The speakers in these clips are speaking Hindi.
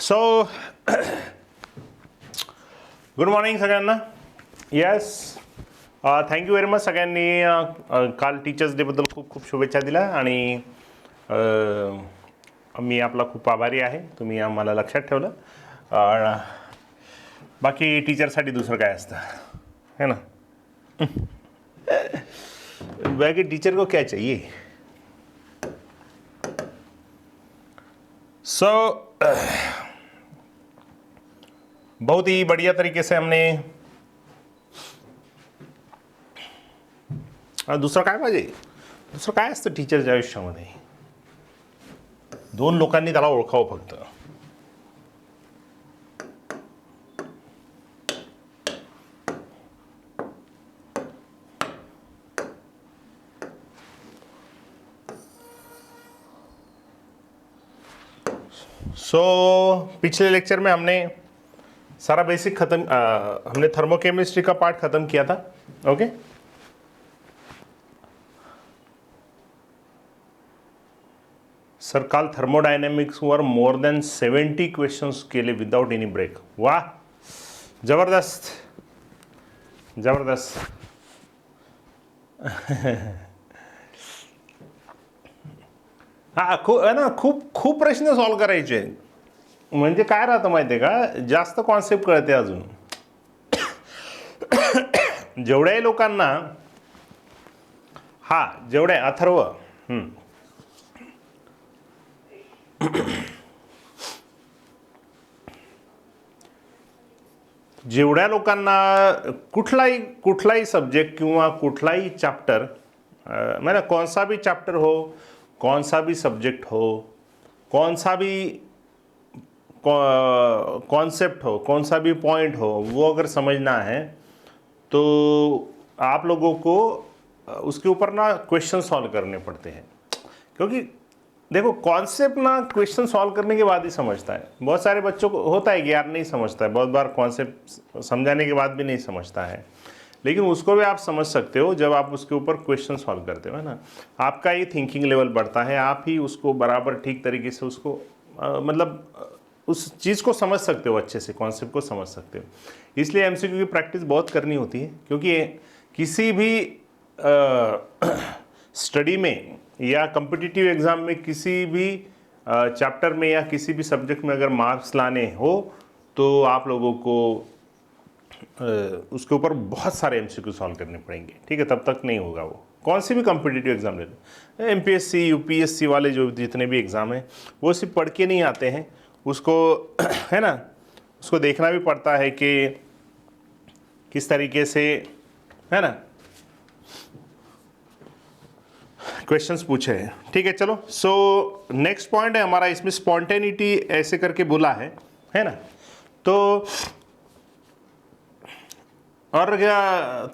सो गुड मॉर्निंग सगळ्यांना. येस, थँक्यू व्हेरी मच सगळ्यांनी काल टीचर्स डेबद्दल खूप खूप शुभेच्छा दिल्या आणि मी आपला खूप आभारी आहे. तुम्ही आम्हाला लक्षात ठेवलं. बाकी टीचरसाठी दुसरं काय असतं है ना. बाकी टीचर को क्या चाहिए. सो बहुत ही बढ़िया तरीके से हमने दुसरं काय पाहिजे. दुसरं काय असतं टीचरच्या आयुष्यामध्ये. दोन लोकांनी त्याला ओळखावं फक्त. पिछले लेक्चर में हमने सारा बेसिक खत्म हमने थर्मोकेमिस्ट्री का पार्ट खत्म किया था. ओके, सर काल थर्मोडायनेमिक्स वर मोर देन 70 क्वेश्चंस केले विदाउट एनी ब्रेक. वाह, जबरदस्त जबरदस्त. हा खूप प्रश्न सॉल्व करायचे. म्हणजे काय राहतं माहिती आहे का, जास्त कॉन्सेप्ट कळते अजून. जेवढ्याही लोकांना जेवढे अथर्व जेवढ्या लोकांना कुठलाही सब्जेक्ट किंवा कुठलाही चैप्टर मैंने कौन सा भी चैप्टर हो, कौन सा भी सब्जेक्ट हो, कौन सा भी कॉन्सेप्ट हो, कौन सा भी पॉइंट हो, वो अगर समझना है तो आप लोगों को उसके ऊपर ना क्वेश्चन सॉल्व करने पड़ते हैं. क्योंकि देखो कॉन्सेप्ट ना क्वेश्चन सॉल्व करने के बाद ही समझता है. बहुत सारे बच्चों को होता है कि यार नहीं समझता है, बहुत बार कॉन्सेप्ट समझाने के बाद भी नहीं समझता है. लेकिन उसको भी आप समझ सकते हो जब आप उसके ऊपर क्वेश्चन सॉल्व करते हो, है ना. आपका ये थिंकिंग लेवल बढ़ता है, आप ही उसको बराबर ठीक तरीके से उसको मतलब उस चीज़ को समझ सकते हो, अच्छे से कॉन्सेप्ट को समझ सकते हो. इसलिए एमसीक्यू की प्रैक्टिस बहुत करनी होती है. क्योंकि किसी भी स्टडी में या कॉम्पिटिटिव एग्ज़ाम में किसी भी चैप्टर में या किसी भी सब्जेक्ट में अगर मार्क्स लाने हो तो आप लोगों को उसके ऊपर बहुत सारे एमसीक्यू सॉल्व करने पड़ेंगे. ठीक है, तब तक नहीं होगा वो. कौन सी भी कॉम्पिटिटिव एग्ज़ाम ले लो, एमपीएससी यूपीएससी वाले जो जितने भी एग्ज़ाम हैं वो सिर्फ पढ़ के नहीं आते हैं. उसको है ना, उसको देखना भी पड़ता है कि किस तरीके से, है ना, क्वेश्चंस पूछे हैं. ठीक है, चलो. सो नेक्स्ट पॉइंट है हमारा, इसमें स्पॉन्टेनिटी ऐसे करके बोला है ना. तो और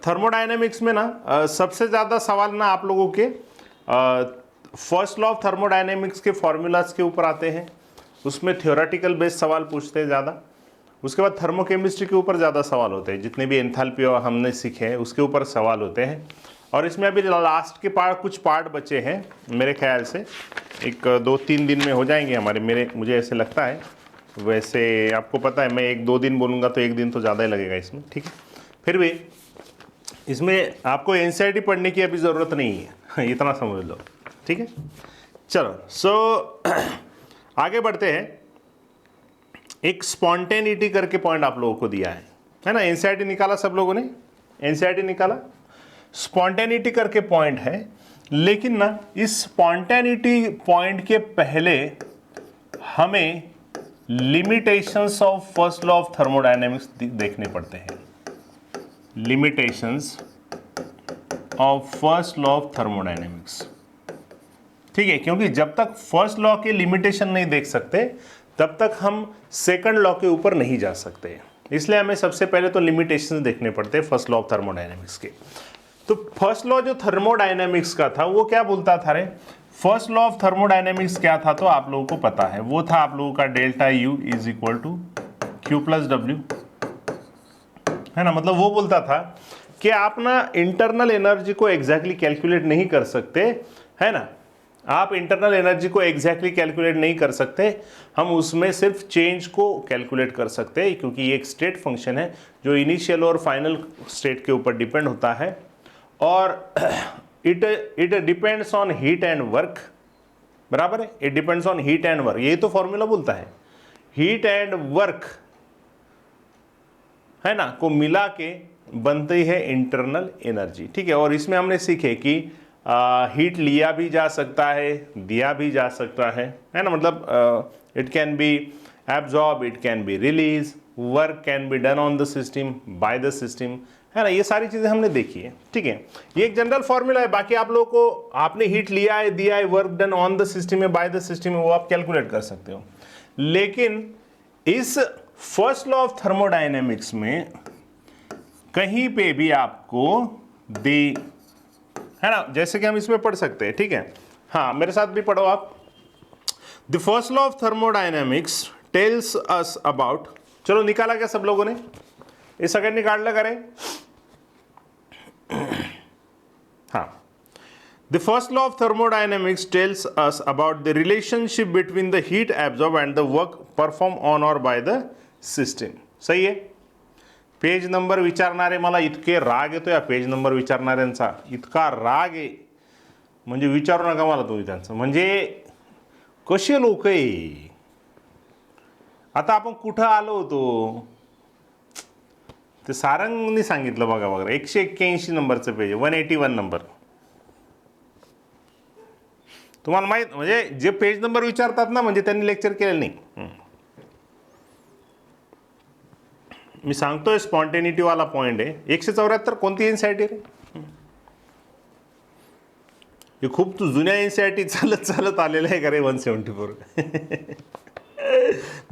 थर्मोडायनेमिक्स में ना सबसे ज़्यादा सवाल ना आप लोगों के फर्स्ट लॉ ऑफ थर्मोडायनेमिक्स के फॉर्मूलाज के ऊपर आते हैं. उसमें थियोरेटिकल बेस्ड सवाल पूछते हैं ज़्यादा. उसके बाद थर्मोकेमिस्ट्री के ऊपर ज़्यादा सवाल होते हैं. जितने भी एंथैल्पी हमने सीखे हैं उसके ऊपर सवाल होते हैं. और इसमें अभी लास्ट के कुछ पार्ट बचे हैं. मेरे ख्याल से 1-2-3 दिन में हो जाएंगे हमारे, मुझे ऐसे लगता है. वैसे आपको पता है मैं 1-2 दिन बोलूँगा तो 1 दिन तो ज़्यादा ही लगेगा इसमें. ठीक है, फिर भी इसमें आपको एनसीईआरटी पढ़ने की अभी ज़रूरत नहीं है. इतना समझ लो. ठीक है, चलो. सो आगे बढ़ते हैं. एक स्पॉन्टेनिटी करके पॉइंट आप लोगों को दिया है ना. एनसीईआरटी निकाला सब लोगों ने, एनसीईआरटी निकाला. स्पॉन्टेनिटी करके पॉइंट है, लेकिन ना इस स्पॉन्टेनिटी पॉइंट के पहले हमें limitations of first law of thermodynamics देखने पड़ते हैं. Limitations of first law of thermodynamics. ठीक है, क्योंकि जब तक फर्स्ट लॉ के लिमिटेशन नहीं देख सकते तब तक हम सेकंड लॉ के ऊपर नहीं जा सकते. इसलिए हमें सबसे पहले तो लिमिटेशंस देखने पड़ते हैं फर्स्ट लॉ ऑफ थर्मोडायनेमिक्स के. तो फर्स्ट लॉ जो थर्मोडायनेमिक्स का था वो क्या बोलता था रे. फर्स्ट लॉ ऑफ थर्मोडायनेमिक्स क्या था तो आप लोगों को पता है. वो था आप लोगों का delta U is equal to Q plus W, है ना. मतलब वो बोलता था कि आप ना इंटरनल एनर्जी को एग्जैक्टली कैलकुलेट नहीं कर सकते, है ना. आप इंटरनल एनर्जी को एग्जैक्टली कैलकुलेट नहीं कर सकते, हम उसमें सिर्फ चेंज को कैलकुलेट कर सकते हैं, क्योंकि ये एक स्टेट फंक्शन है जो इनिशियल और फाइनल स्टेट के ऊपर डिपेंड होता है, और it depends on heat and work, बराबर है, it depends on heat and work, यही तो फॉर्मूला बोलता है, हीट एंड वर्क है ना, को मिला के बनती है इंटरनल एनर्जी। ठीक है, और इसमें हमने सीखे कि हीट लिया भी जा सकता है, दिया भी जा सकता है ना, मतलब it can be absorb, it can be release, work can be done on the system by the system, है ना, ये सारी चीजें हमने देखी है। ठीक है, ये एक जनरल फॉर्मूला है, बाकी आप लोगों को आपने हीट लिया है, दिया है, work done on the system है, बाय द सिस्टम है, वो आप कैलकुलेट कर सकते हो। लेकिन इस फर्स्ट लॉ ऑफ थर्मोडायनेमिक्स में कहीं पे भी आपको दे, है ना, जैसे कि हम इसमें पढ़ सकते हैं। ठीक है, हाँ, मेरे साथ भी पढ़ो आप। The first law of thermodynamics tales us about, चलो निकाला क्या सब लोगों ने, इस सेकंड निकाल ला करें। हाँ, the first law of thermodynamics tales us about the relationship between the heat absorb and the work perform on और बाय द सिस्टम। सही आहे. पेज नंबर विचारणारे, मला इतके राग येतो या पेज नंबर विचारणाऱ्यांचा, इतका राग आहे म्हणजे विचारू नका मला तुम्ही त्यांचं, म्हणजे कसे लोक आहे. आता आपण कुठं आलो होतो ते सारंगनी सांगितलं बघा बघा, 181 नंबरचं पेज, 181 नंबर. तुम्हाला माहित, म्हणजे जे पेज नंबर विचारतात ना, म्हणजे त्यांनी लेक्चर केलेलं नाही. मी सांगतोय स्पॉन्टेनिटी वाला पॉइंट आहे. 174 कोणती एनसीईआरटी रे, हे खूप तू जुन्या एनसीईआरटी चालत चालत आलेलं आहे का रे. 174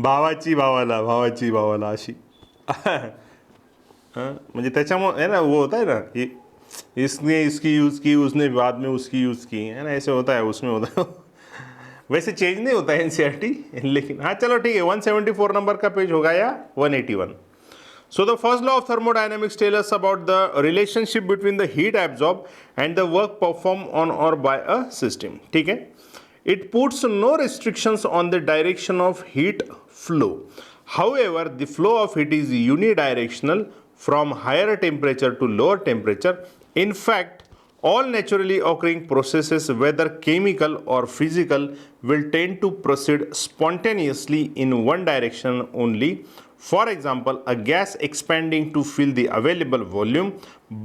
भावाची भावाला, भावाची भावाला अशी. म्हणजे त्याच्यामुळे है ना, वो होता है ना, इसने इसकी यूज़ की, उसने बाद में उसकी यूज़ की, है ना, ऐसे होता है, उसमें होता है. वैसे चेंज नहीं होता है एनसीईआरटी, लेकिन हाँ चलो ठीक है. 174 नंबर का पेज होगा या 181. So the first law of thermodynamics tells us about the relationship between the heat absorbed and the work performed on or by a system. ठीक है. It puts no restrictions on the direction of heat flow. However, the flow of heat is unidirectional from higher temperature to lower temperature. In fact, all naturally occurring processes, whether chemical or physical, will tend to proceed spontaneously in one direction only. For example, a gas expanding to fill the available volume,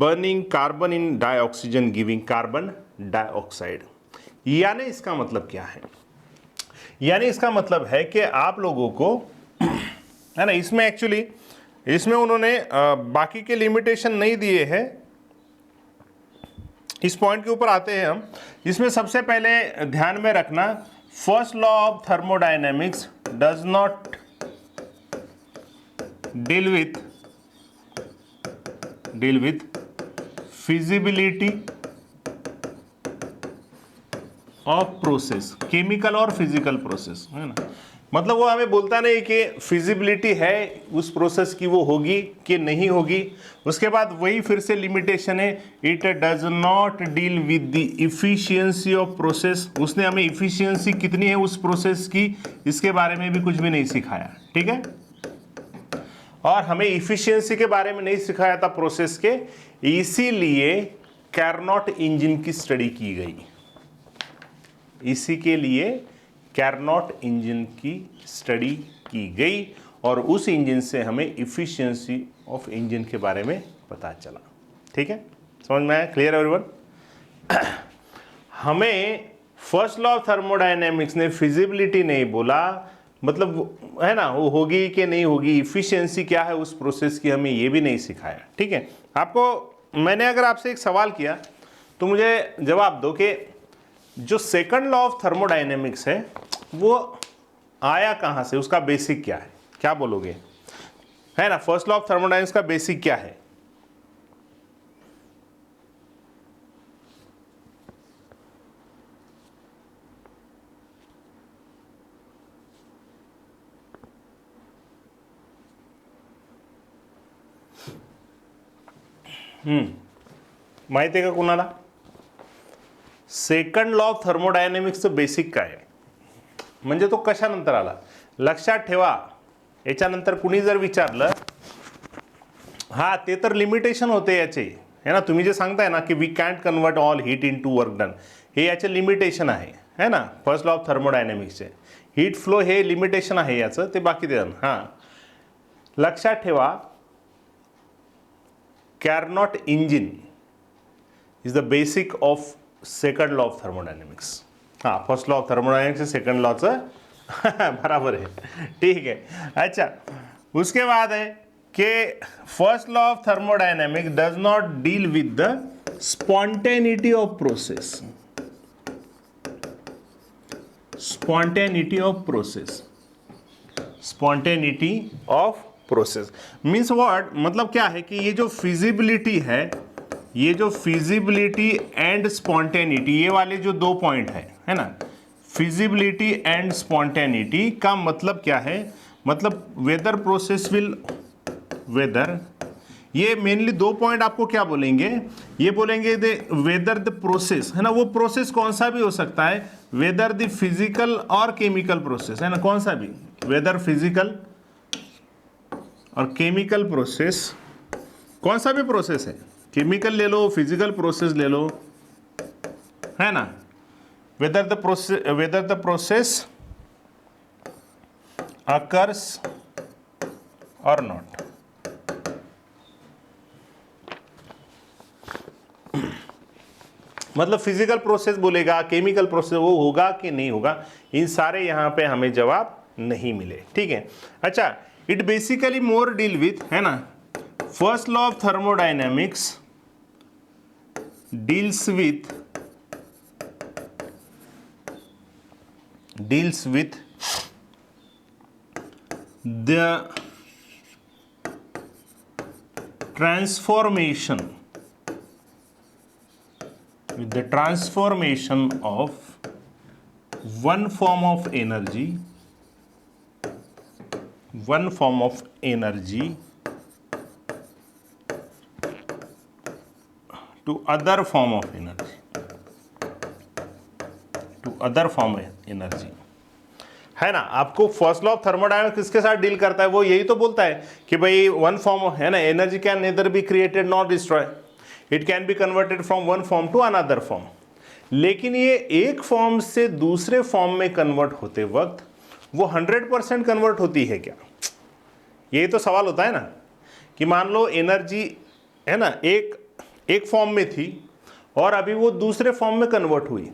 burning carbon in dioxygen giving carbon dioxide. यानी इसका मतलब क्या है? यानी इसका मतलब है कि आप लोगों को, है ना, इसमें एक्चुअली इसमें उन्होंने बाकी के लिमिटेशन नहीं दिए हैं. इस पॉइंट के ऊपर आते हैं हम. इसमें सबसे पहले ध्यान में रखना, first law of thermodynamics does not deal with feasibility of process, chemical और फिजिकल प्रोसेस, है ना. मतलब वो हमें बोलता नहीं कि फिजिबिलिटी है उस प्रोसेस की, वो होगी कि नहीं होगी. उसके बाद वही फिर से लिमिटेशन है, it does not deal with the efficiency of process. उसने हमें इफिशियंसी कितनी है उस प्रोसेस की, इसके बारे में भी कुछ भी नहीं सिखाया. ठीक है, और हमें इफिशियंसी के बारे में नहीं सिखाया था प्रोसेस के, इसीलिए कैरनॉट इंजन की स्टडी की गई. इसी के लिए कैरनॉट इंजन की स्टडी की गई, और उस इंजन से हमें इफिशियंसी ऑफ इंजन के बारे में पता चला. ठीक है, समझ में आया? Clear everyone? हमें फर्स्ट लॉ ऑफ थर्मोडायनेमिक्स ने फिजिबिलिटी नहीं बोला, मतलब है ना, वो होगी कि नहीं होगी, इफिशियंसी क्या है उस प्रोसेस की, हमें ये भी नहीं सिखाया. ठीक है, आपको मैंने अगर आपसे एक सवाल किया तो मुझे जवाब दो कि जो सेकंड लॉ ऑफ थर्मोडायनेमिक्स है वो आया कहाँ से, उसका बेसिक क्या है, क्या बोलोगे? है ना, फर्स्ट लॉ ऑफ थर्मोडायनेमिक्स का बेसिक क्या है? माहिती आहे का कुणाला? सेकंड लॉ ऑफ थर्मोडायनेमिक्सचं बेसिक काय आहे, म्हणजे तो कशानंतर आला लक्षात ठेवा. याच्यानंतर कुणी जर विचारलं, हा ते तर लिमिटेशन होते याचे है ना, तुम्ही जे सांगताय ना की we can't convert all heat into work done, हे याचे लिमिटेशन आहे ना फर्स्ट लॉ ऑफ थर्मोडायनेमिक्सचे. हीट फ्लो हे लिमिटेशन आहे याचं, ते बाकी दे. हां लक्षात ठेवा, Carnot engine is the basic of second law of thermodynamics. हां first law of thermodynamics second लॉचं बराबर है, ठीक है. अच्छा, उसके बाद है कि first law of thermodynamics does not deal with the spontaneity of process. Spontaneity of process, spontaneity of process means what, मतलब क्या है कि ये जो फिजिबिलिटी है, ये जो फिजिबिलिटी एंड स्पॉन्टेनिटी, ये वाले जो दो पॉइंट है ना, फिजिबिलिटी एंड स्पॉन्टेनिटी का मतलब क्या है, मतलब वेदर प्रोसेस विल, वेदर, ये मेनली दो पॉइंट आपको क्या बोलेंगे, ये बोलेंगे वेदर द प्रोसेस है ना, वो प्रोसेस कौन सा भी हो सकता है, वेदर द फिजिकल और केमिकल प्रोसेस है ना, कौन सा भी, वेदर फिजिकल और केमिकल प्रोसेस, कौन सा भी प्रोसेस है, केमिकल ले लो फिजिकल प्रोसेस ले लो, है ना, वेदर द प्रोसेस अकर्स और नॉट. मतलब फिजिकल प्रोसेस बोलेगा, केमिकल प्रोसेस वो होगा कि नहीं होगा, इन सारे यहां पे हमें जवाब नहीं मिले, ठीक है. अच्छा, it basically more deal with है ना, first law of thermodynamics deals with the transformation of one form of energy to other form of energy, है ना. आपको फर्स्ट लॉ ऑफ थर्मोडायनेमिक्स किसके साथ डील करता है, वो यही तो बोलता है कि भाई वन फॉर्म है ना, energy can neither be created not destroy, it can be converted from one form to another form. लेकिन ये एक फॉर्म से दूसरे फॉर्म में कन्वर्ट होते वक्त वो 100% कन्वर्ट होती है क्या, यही तो सवाल होता है ना. कि मान लो एनर्जी है ना एक फॉर्म में थी और अभी वो दूसरे फॉर्म में कन्वर्ट हुई,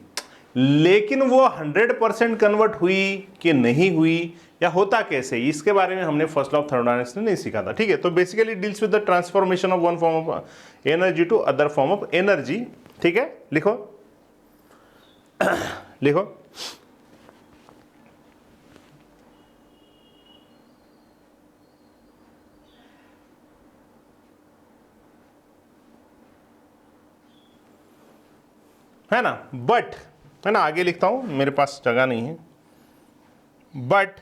लेकिन वो 100% कन्वर्ट हुई कि नहीं हुई, या होता कैसे, इसके बारे में हमने फर्स्ट लॉ ऑफ थर्मोडायनेमिक्स में नहीं सीखा था, ठीक है. तो basically deals with the transformation of one form of energy to other form of energy, ठीक है. लिखो लिखो, है ना. बट है ना, आगे लिखता हूं, मेरे पास जगह नहीं है. But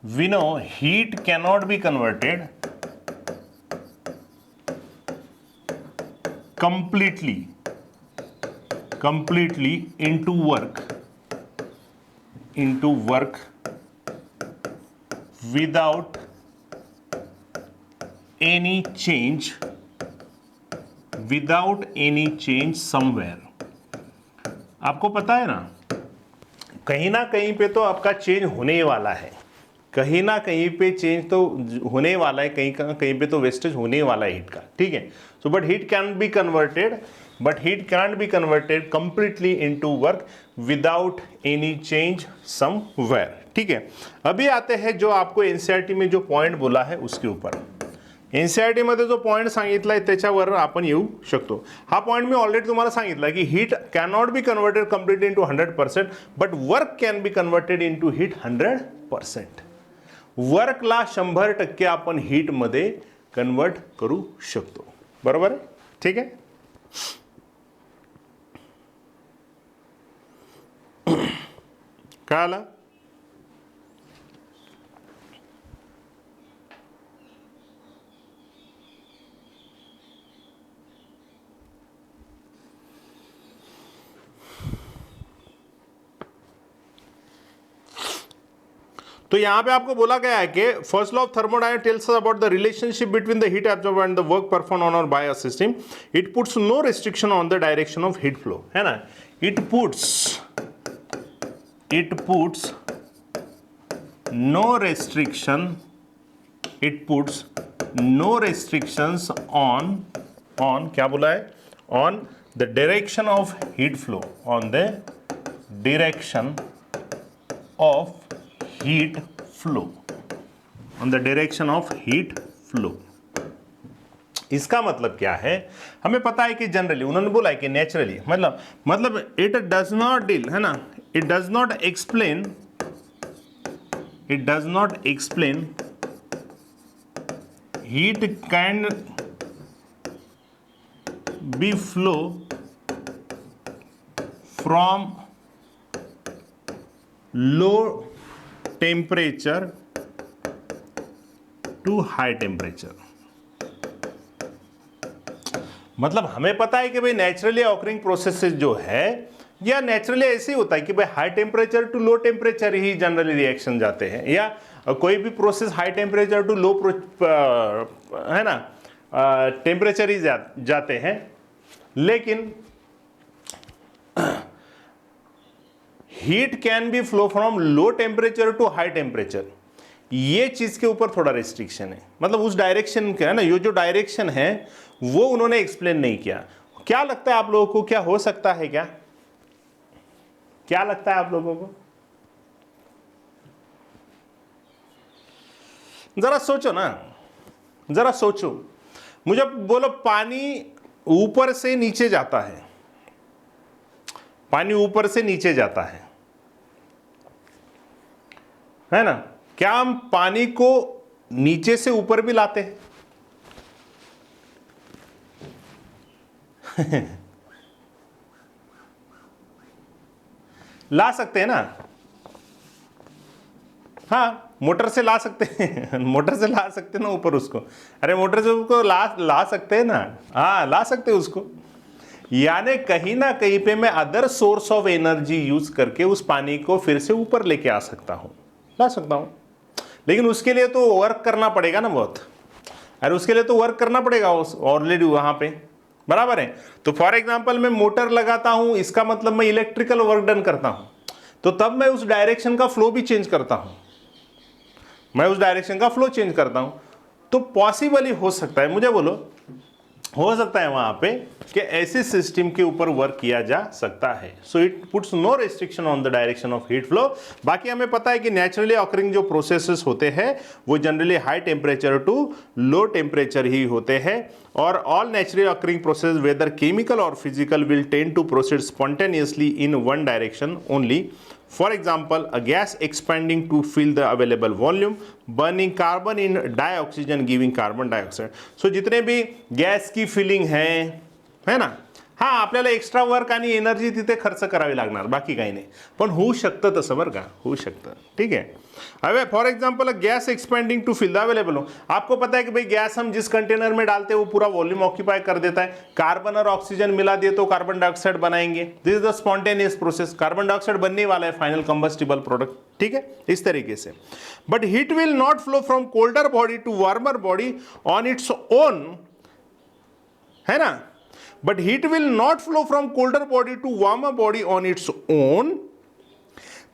we know heat cannot be converted completely into work without any change somewhere. आपको पता है ना कहीं पे तो आपका चेंज होने वाला है, कहीं ना कहीं पे चेंज तो होने वाला है, कहीं पे तो वेस्टेज होने वाला है हीट का, ठीक है. So but heat can be converted completely into work without any change somewhere, ठीक है. अभी आते हैं जो आपको एनसीईआरटी में जो पॉइंट बोला है उसके ऊपर. एनसीईआरटी मध्ये जो पॉइंट सांगितलाय त्याच्यावर आपण येऊ शकतो. हा पॉइंट मी ऑलरेडी तुम्हाला सांगितला की heat cannot be converted completely into 100%, but work can be converted into heat 100%. Varkala 100% आपण हीट मध्ये कन्वर्ट करू शकतो, बरोबर आहे, ठीक आहे. कळालं. तो यहां पे आपको बोला गया है कि first law of thermodynamics tells us about the relationship between the heat absorb and the work perform on और by a system. It puts no restriction on the direction of heat flow, है ना. It puts no restrictions on क्या बोला है, on the direction of heat flow, on the direction of heat flow. इसका मतलब क्या है, हमें पता है कि जनरली उन्होंने बोला है कि नेचुरली मतलब इट डज नॉट डील, है ना, it does not explain heat can be flow from low temperature to high temperature. मतलब हमें पता है कि भाई नेचुरली ऑकरिंग प्रोसेसेस जो है या नेचुरली ऐसे ही होता है कि भाई high temperature to low temperature ही जनरली रिएक्शन जाते हैं, या कोई भी process high temperature to low है ना टेम्परेचर ही जाते हैं. लेकिन heat can be flow from low temperature to high temperature, ये चीज के ऊपर थोड़ा रिस्ट्रिक्शन है. मतलब उस डायरेक्शन का है ना, ये जो डायरेक्शन है वो उन्होंने एक्सप्लेन नहीं किया. क्या लगता है आप लोगों को, क्या हो सकता है, क्या लगता है आप लोगों को? जरा सोचो ना, जरा सोचो. मुझे बोलो पानी ऊपर से नीचे जाता है, पानी ऊपर से नीचे जाता है ना. क्या हम पानी को नीचे से ऊपर भी लाते हैं? ला सकते हैं ना. हाँ, मोटर से ला सकते हैं, मोटर से ला सकते हैं ना ऊपर उसको. अरे मोटर से उसको ला सकते हैं ना. हाँ, ला सकते हैं उसको. यानी कहीं ना कहीं पे मैं other source of energy use करके उस पानी को फिर से ऊपर लेके आ सकता हूं, ला सकता हूं. लेकिन उसके लिए तो वर्क करना पड़ेगा ना बहुत. अरे उसके लिए तो वर्क करना पड़ेगा ऑलरेडी वहां पे, बराबर है. तो फॉर एग्जांपल मैं मोटर लगाता हूं, इसका मतलब मैं इलेक्ट्रिकल वर्क डन करता हूं, तो तब मैं उस डायरेक्शन का फ्लो भी चेंज करता हूं, तो पॉसिबल ही हो सकता है, मुझे बोलो, हो सकता है वहां पे कि ऐसे सिस्टम के ऊपर वर्क किया जा सकता है. So it puts no restriction on the direction of heat flow. बाकी हमें पता है कि नेचुरली ऑकरिंग जो प्रोसेसेस होते हैं वो generally high temperature to low temperature ही होते हैं. और all naturally occurring process whether chemical और physical will tend to proceed spontaneously in one direction only. For example, a gas expanding to fill the available volume, burning carbon in dioxygen giving carbon dioxide. So जितने भी गैस की फिलिंग है ना, हाँ आपल्याला एक्स्ट्रा वर्क आणि एनर्जी तिथे खर्च करावी लागणार, बाकी काही नाही. पण होऊ शकतं तसं, बरं का, होऊ शकतं. ठीक है. अबे for example gas expanding to fill the available हो. आपको पता है कि भाई गैस हम जिस कंटेनर में डालते हैं वो पूरा वॉल्यूम ऑक्यूपाई कर देता है. कार्बन और ऑक्सीजन मिला दिए तो कार्बन डाइऑक्साइड बनाएंगे. This is the spontaneous process. Carbon dioxide बनने वाला है फाइनल कंबस्टिबल प्रोडक्ट. ठीक है, इस तरीके से. But heat will not flow from colder body to warmer body on its own, है ना. But heat will not flow from colder body to warmer body on its own.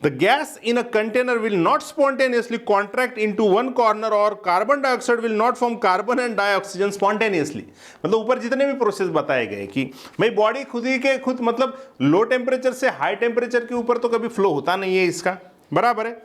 The gas in a container will not spontaneously contract into one corner, or carbon dioxide will not form carbon and dioxygen spontaneously. मतलब ऊपर जितने भी प्रोसेस बताए गए कि भाई बॉडी खुद ही के खुद, मतलब लो टेम्परेचर से हाई टेम्परेचर के ऊपर तो कभी फ्लो होता नहीं है इसका, बराबर है.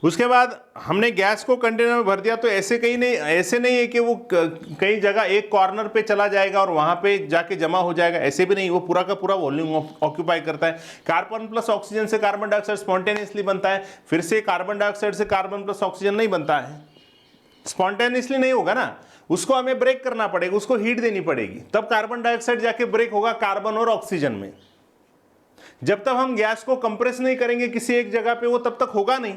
उसके बाद हमने गैस को कंटेनर में भर दिया, तो ऐसे नहीं है कि वो कई जगह एक कॉर्नर पे चला जाएगा और वहां पे जाके जमा हो जाएगा, ऐसे भी नहीं. वो पूरा का पूरा वॉल्यूम ऑक्यूपाई करता है. कार्बन प्लस ऑक्सीजन से कार्बन डाइऑक्साइड स्पॉन्टेनियसली बनता है, फिर से कार्बन डाइऑक्साइड से कार्बन प्लस ऑक्सीजन नहीं बनता है, स्पॉन्टेनियसली नहीं होगा ना. उसको हमें ब्रेक करना पड़ेगा, उसको हीट देनी पड़ेगी, तब कार्बन डाइऑक्साइड जाके ब्रेक होगा कार्बन और ऑक्सीजन में. जब तक हम गैस को कंप्रेस नहीं करेंगे किसी एक जगह पे, वो तब तक होगा नहीं.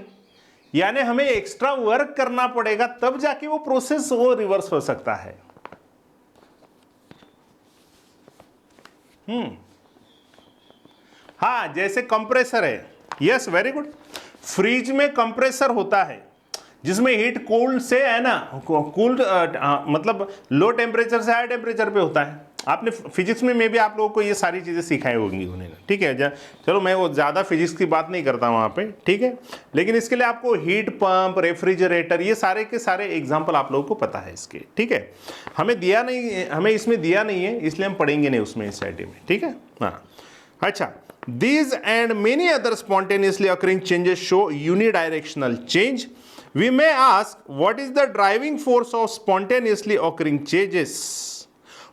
यानी हमें एक्स्ट्रा वर्क करना पड़ेगा, तब जाके वो प्रोसेस वो रिवर्स हो सकता है. हाँ, जैसे कंप्रेसर है. Yes, very good. फ्रिज में कंप्रेसर होता है जिसमें हीट कूल्ड से है ना, कूल्ड मतलब लो टेम्परेचर से हाई टेम्परेचर पे होता है। आपने फिजिक्स में भी आप लोगों को ये सारी चीज़ें सिखाई होंगी उन्होंने, ठीक है। चलो मैं वो ज़्यादा फिजिक्स की बात नहीं करता वहाँ पे, ठीक है, लेकिन इसके लिए आपको हीट पंप, रेफ्रिजरेटर, ये सारे के सारे एग्जाम्पल आप लोगों को पता है इसके, ठीक है। हमें इसमें दिया नहीं है, इसलिए हम पढ़ेंगे नहीं उसमें इस आईटी में, ठीक है। हाँ, अच्छा, these and many other spontaneously occurring changes show unidirectional change. We may ask, what is the driving force of spontaneously occurring changes?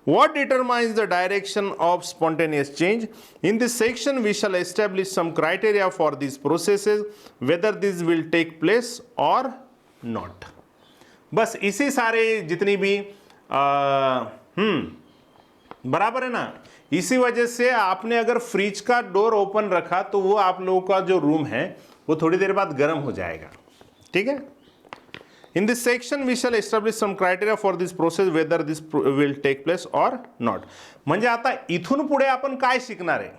What determines the direction of spontaneous change? In this section, we shall establish some criteria for these processes, whether these will take place or not. बस इसी सारे जितनी भी बराबर है ना। इसी वजह से आपने अगर फ्रिज का डोर ओपन रखा तो वो आप लोगों का जो रूम है वो थोड़ी देर बाद गर्म हो जाएगा, ठीक है। In this section we shall establish some criteria for this process whether this will take place or not. म्हणजे आता इथून पुढे आपण काय शिकणार आहे,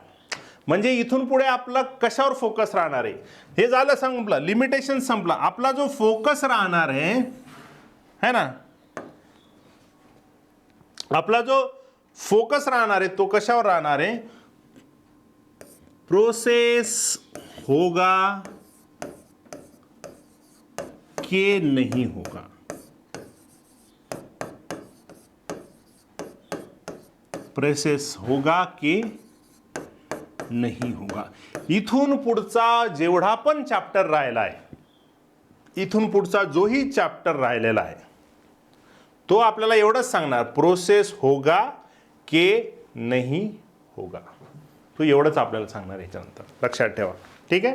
म्हणजे इथून पुढे आपला कशावर फोकस राहणार आहे, हे झालं संपलं, लिमिटेशन संपला। आपला जो फोकस राहणार है ना, आपला जो फोकस राहणार है तो कशावर राहणार है, प्रोसेस होगा कि नहीं होगा, प्रोसेस होगा कि नहीं होगा। इथून पुढचा जेवढा पण चॅप्टर राहिला आहे, इथून पुढचा जोही चॅप्टर राहिलेला आहे तो आपल्याला एवढंच सांगणार, प्रोसेस होगा के नहीं होगा, तो एवढंच आपल्याला सांगणार याच्यानंतर, लक्षात ठेवा, ठीक आहे।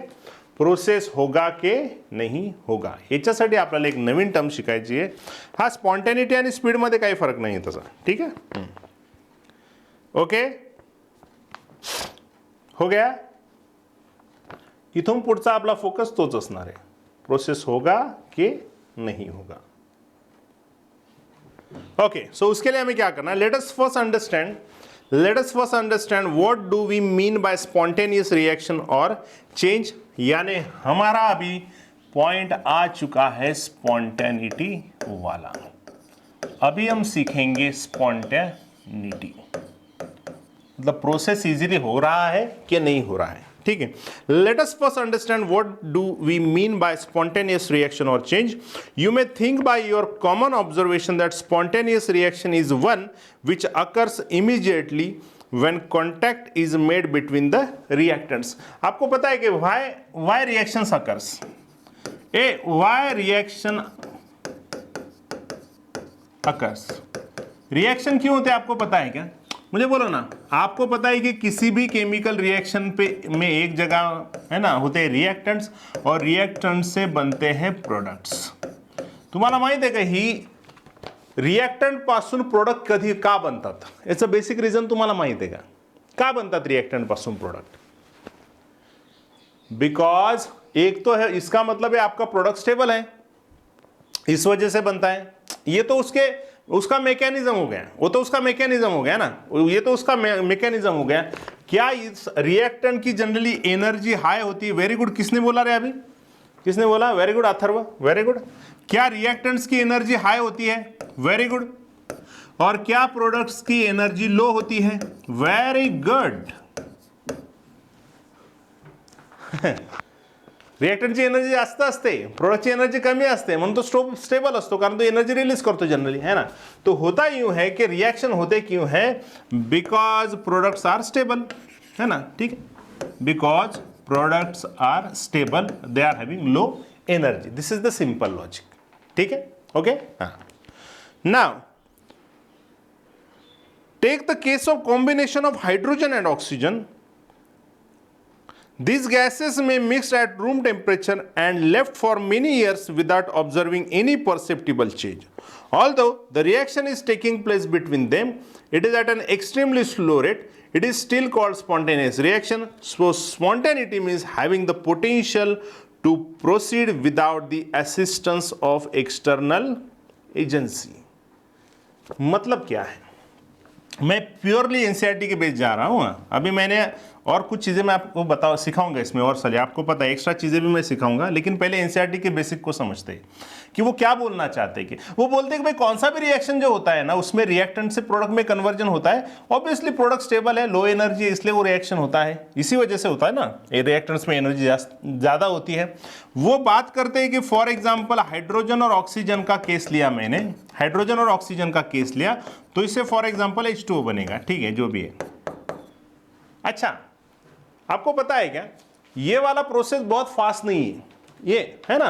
प्रोसेस होगा के नहीं होगा, याच्यासाठी आपल्याला एक नवीन टर्म शिकायची आहे। हा स्पॉन्टेनिटी आणि स्पीड मध्ये काही फरक नाही तसा, ठीक है, ओके, हो गया। इथून पुढचा आपला फोकस तोच असणार आहे, प्रोसेस होगा के नहीं होगा, ओके। सो उसके लिए हमें क्या करना है, let us first understand what do we mean by spontaneous reaction और चेंज। यानी हमारा अभी पॉइंट आ चुका है स्पॉन्टेनिटी वाला, अभी हम सीखेंगे स्पॉन्टेनिटी, मतलब प्रोसेस इजीली हो रहा है कि नहीं हो रहा है, ठीक है। Let us first understand what do we mean by spontaneous reaction और change. You may think by your common observation that spontaneous reaction is one which occurs immediately when contact is made between the reactants। आपको पता है कि why reactions occurs, why reaction occurs, reaction क्यों होते हैं आपको पता है क्या, मुझे बोलो ना। आपको पता है कि किसी भी केमिकल रिएक्शन पे में एक जगह है ना होते हैं रिएक्टेंट्स, और रिएक्टेंट्स से बनते हैं प्रोडक्ट्स। तुम्हाला माहित आहे का ही रिएक्टंट पासून प्रोडक्ट कधी का बनतात, याचं बेसिक रिझन तुम्हाला माहित आहे का बनतात रिएक्टंट पासून प्रोडक्ट। बिकॉज एक तो है, इसका मतलब है आपका प्रोडक्ट स्टेबल है, इस वजह से बनता है। ये तो उसका मैकेनिज्म हो गया, वो तो उसका मैकेनिज्म हो गया ना, ये तो उसका मैकेनिज्म हो गया। क्या इस रिएक्टेंट की जनरली एनर्जी हाई होती है? वेरी गुड, किसने बोला रे अभी, किसने बोला? Very good Atharva, very good. क्या रिएक्टेंट्स की एनर्जी हाई होती है? Very good. और क्या प्रोडक्ट्स की एनर्जी लो होती है? Very good. रिएक्टंटची एनर्जी जास्त असते, प्रोडक्टची एनर्जी कमी असते, म्हणून तो स्टेबल असतो, कारण तो एनर्जी रिलीज करतो जनरली, है ना। तो होता यूं है कि रिएक्शन होते क्यों है, बिकॉज प्रोडक्ट्स आर स्टेबल, है ना, ठीक है, because products are stable, they are having low energy, this is the simple logic, ठीक है, okay. Now take the case of combination of hydrogen and oxygen. These gases may mix at room temperature and left for many years without observing any perceptible change. Although the reaction is taking place between them, it is at an extremely slow rate. It is still called spontaneous reaction. So spontaneity means having the potential to proceed without the assistance of external agency. मतलब क्या है? मैं प्योरली एनसीईआरटी के बेस जा रहा हूँ। अभी मैंने और कुछ चीज़ें मैं आपको सिखाऊंगा इसमें, और चलिए आपको पता है एक्स्ट्रा चीज़ें भी मैं सिखाऊंगा, लेकिन पहले एनसीईआरटी के बेसिक को समझते हैं कि वो क्या बोलना चाहते हैं। कि वो बोलते हैं कि भाई कौन सा भी रिएक्शन जो होता है ना, उसमें रिएक्टेंट से प्रोडक्ट में कन्वर्जन होता है, ऑब्वियसली प्रोडक्ट स्टेबल है, लो एनर्जी है, इसलिए वो रिएक्शन होता है, इसी वजह से होता है ना, ये रिएक्टेंट्स में एनर्जी ज़्यादा होती है। वो बात करते हैं कि फॉर एग्जाम्पल हाइड्रोजन और ऑक्सीजन का केस लिया मैंने, हाइड्रोजन और ऑक्सीजन का केस लिया, तो इससे फॉर एग्जाम्पल H2O बनेगा, ठीक है, जो भी है। अच्छा, आपको पता है क्या, ये वाला प्रोसेस बहुत फास्ट नहीं है, ये है ना,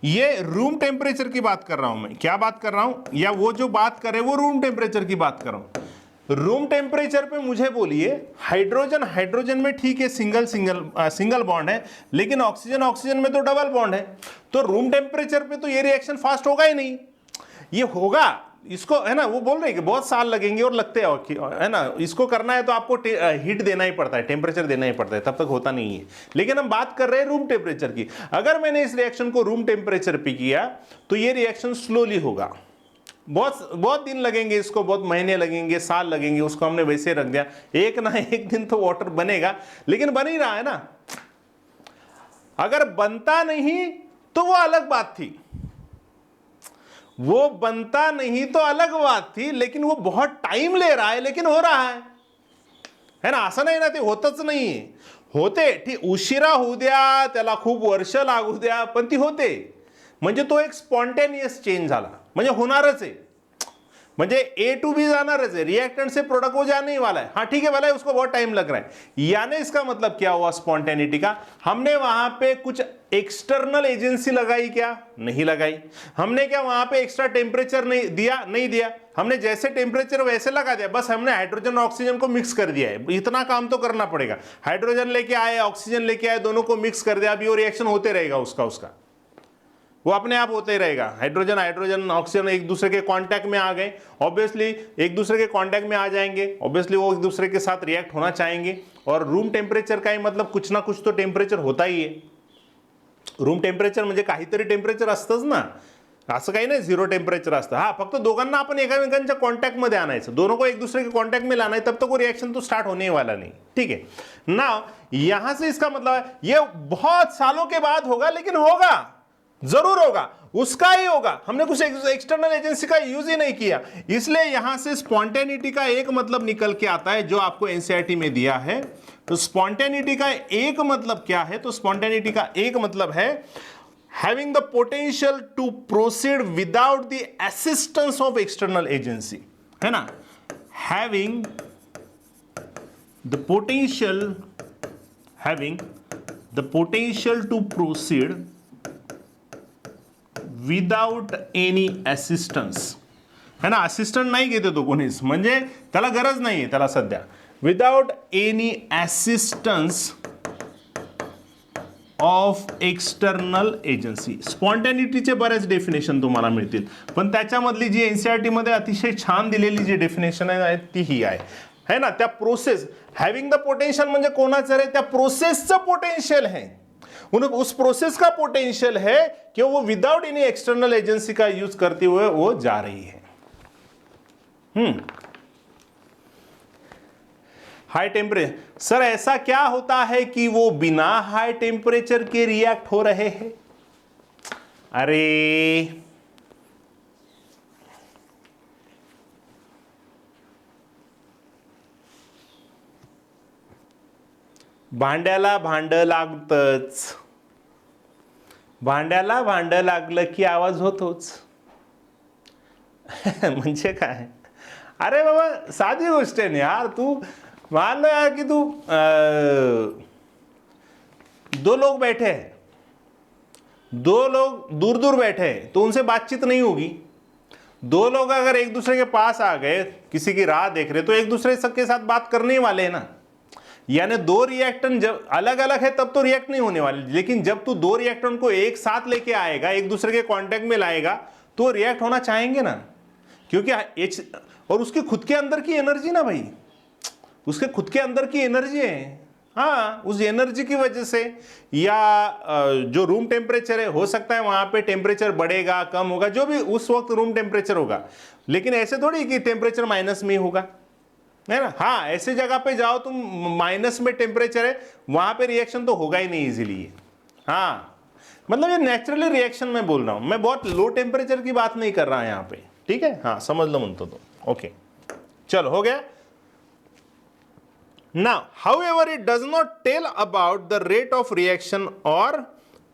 ये रूम टेम्परेचर की बात कर रहा हूं मैं, क्या बात कर रहा हूं, या वो जो बात करे वो रूम टेम्परेचर की बात कर रहा हूं। रूम टेम्परेचर पे मुझे बोलिए, हाइड्रोजन में ठीक है सिंगल बॉन्ड है, लेकिन ऑक्सीजन में तो डबल बॉन्ड है, तो रूम टेम्परेचर पे तो ये रिएक्शन फास्ट होगा ही नहीं। ये होगा, इसको है ना, वो बोल रहे हैं कि बहुत साल लगेंगे और लगते हैं, है ना, इसको करना है तो आपको हीट देना ही पड़ता है, टेम्परेचर देना ही पड़ता है, तब तक होता नहीं है। लेकिन हम बात कर रहे हैं रूम टेम्परेचर की। अगर मैंने इस रिएक्शन को रूम टेम्परेचर पे किया तो ये रिएक्शन स्लोली होगा, बहुत दिन लगेंगे इसको, बहुत महीने लगेंगे, साल लगेंगे, उसको हमने वैसे रख दिया, एक ना एक दिन तो वाटर बनेगा, लेकिन बन ही रहा है ना। अगर बनता नहीं तो वो अलग बात थी, वो बनता नहीं तो अलग बात थी, लेकिन वो बहुत टाइम ले रहा है, लेकिन हो रहा है ना, असं नाही ना, ते होतच नाही, होते, ठीक, उशिरा होऊ द्या, त्याला खूप वर्ष लागू द्या, पण ती होते, म्हणजे तो एक स्पॉन्टेनियस चेंज झाला, म्हणजे होणारच आहे, म्हणजे A to B जानारच है, रिएक्टेंट से प्रोडक्ट वो जाने ही वाला है। हाँ ठीक है, भला है उसको बहुत टाइम लग रहा है, यानी इसका मतलब क्या हुआ स्पॉन्टेनिटी का, हमने वहां पे कुछ एक्सटर्नल एजेंसी लगाई क्या, नहीं लगाई। हमने क्या वहां पे एक्स्ट्रा टेम्परेचर नहीं दिया, हमने जैसे टेम्परेचर वैसे लगा दिया, बस हमने हाइड्रोजन और ऑक्सीजन को मिक्स कर दिया है, इतना काम तो करना पड़ेगा। हाइड्रोजन लेके आए, ऑक्सीजन लेके आए, दोनों को मिक्स कर दिया, अभी वो रिएक्शन होते रहेगा, उसका वो अपने आप होते ही रहेगा। हाइड्रोजन ऑक्सीजन एक दूसरे के कांटेक्ट में आ गए, ऑब्वियसली एक दूसरे के कांटेक्ट में आ जाएंगे, ऑब्वियसली वो एक दूसरे के साथ रिएक्ट होना चाहेंगे। और रूम टेम्परेचर का ही मतलब कुछ ना कुछ तो टेम्परेचर होता ही है। रूम टेम्परेचर म्हणजे काहीतरी टेम्परेचर असतंच ना, असं काही नाही झिरो टेम्परेचर असतं। हा, फक्त दोघांना आपण एकमेकांच्या कॉन्टैक्ट आनायचं, दोनों को एक दूसरे के कॉन्टैक्ट में लाना है, तब तक वो रिएक्शन तो स्टार्ट होने वाला नहीं, ठीक है ना। यहां से इसका मतलब है ये बहुत सालों के बाद होगा, लेकिन होगा, जरूर होगा, उसका ही होगा, हमने कुछ एक्सटर्नल एजेंसी का यूज ही नहीं किया। इसलिए यहां से स्पॉन्टेनिटी का एक मतलब निकल के आता है जो आपको एनसीईआरटी में दिया है। तो स्पॉन्टेनिटी का एक मतलब क्या है, तो स्पॉन्टेनिटी का एक मतलब है having the potential to proceed without the assistance of external agency, है ना, having the potential to proceed without any assistance, है ना, असिस्टंट नाही घेते तो कोणीच, म्हणजे त्याला गरज नाहीये त्याला सध्या, without any assistance of external agency. स्पॉन्टेनिटीचे बरेच डेफिनेशन तुम्हाला मिळतील, पण त्याच्यामधली जी एनसीईआरटी मध्ये अतिशय छान दिलेली जी डेफिनेशन आहे ती ही आहे ना, त्या प्रोसेस हॅव्हिंग द पोटेंशियल म्हणजे कोणाचं रे, त्या प्रोसेसचं पोटेंशियल है, उस प्रोसेस का पोटेंशियल है कि वो विदाउट एनी एक्सटर्नल एजेंसी का यूज करते हुए वो जा रही है। हाई टेम्परेचर, सर ऐसा क्या होता है कि वो बिना हाई टेम्परेचर के रिएक्ट हो रहे हैं? अरे भांड्याला भांड लागतच, भांड्याला भांड लागलं की आवाज होतोच। म्हणजे काय, अरे बाबा साधी गोष्ट आहे ना यार, तू मान लो यार कि तू दो लोग बैठे हैं, दो लोग दूर दूर बैठे हैं, तो उनसे बातचीत नहीं होगी। दो लोग अगर एक दूसरे के पास आ गए, किसी की राह देख रहे, तो एक दूसरे सबके साथ बात करने ही वाले हैं ना। यानी दो रिएक्टेंट जब अलग अलग है तब तो रिएक्ट नहीं होने वाले, लेकिन जब तू दो रिएक्टेंट को एक साथ लेके आएगा, एक दूसरे के कांटेक्ट में लाएगा, तो रिएक्ट होना चाहेंगे ना, क्योंकि और उसके खुद के अंदर की एनर्जी ना भाई, उसके खुद के अंदर की एनर्जी है। हाँ, उस एनर्जी की वजह से या जो रूम टेम्परेचर है, हो सकता है वहां पे टेम्परेचर बढ़ेगा कम होगा, जो भी उस वक्त रूम टेम्परेचर होगा, लेकिन ऐसे थोड़ी कि टेम्परेचर माइनस में होगा, है ना। हाँ, ऐसे जगह पे जाओ तुम माइनस में टेम्परेचर है, वहां पे रिएक्शन तो होगा ही नहीं इजीली। हाँ, मतलब ये नेचुरली रिएक्शन में बोल रहा हूं, मैं बहुत लो टेम्परेचर की बात नहीं कर रहा यहाँ पे, ठीक है। हाँ, समझ लो मुन तो ओके, चलो हो गया। Now, however, it does not tell about the rate of reaction or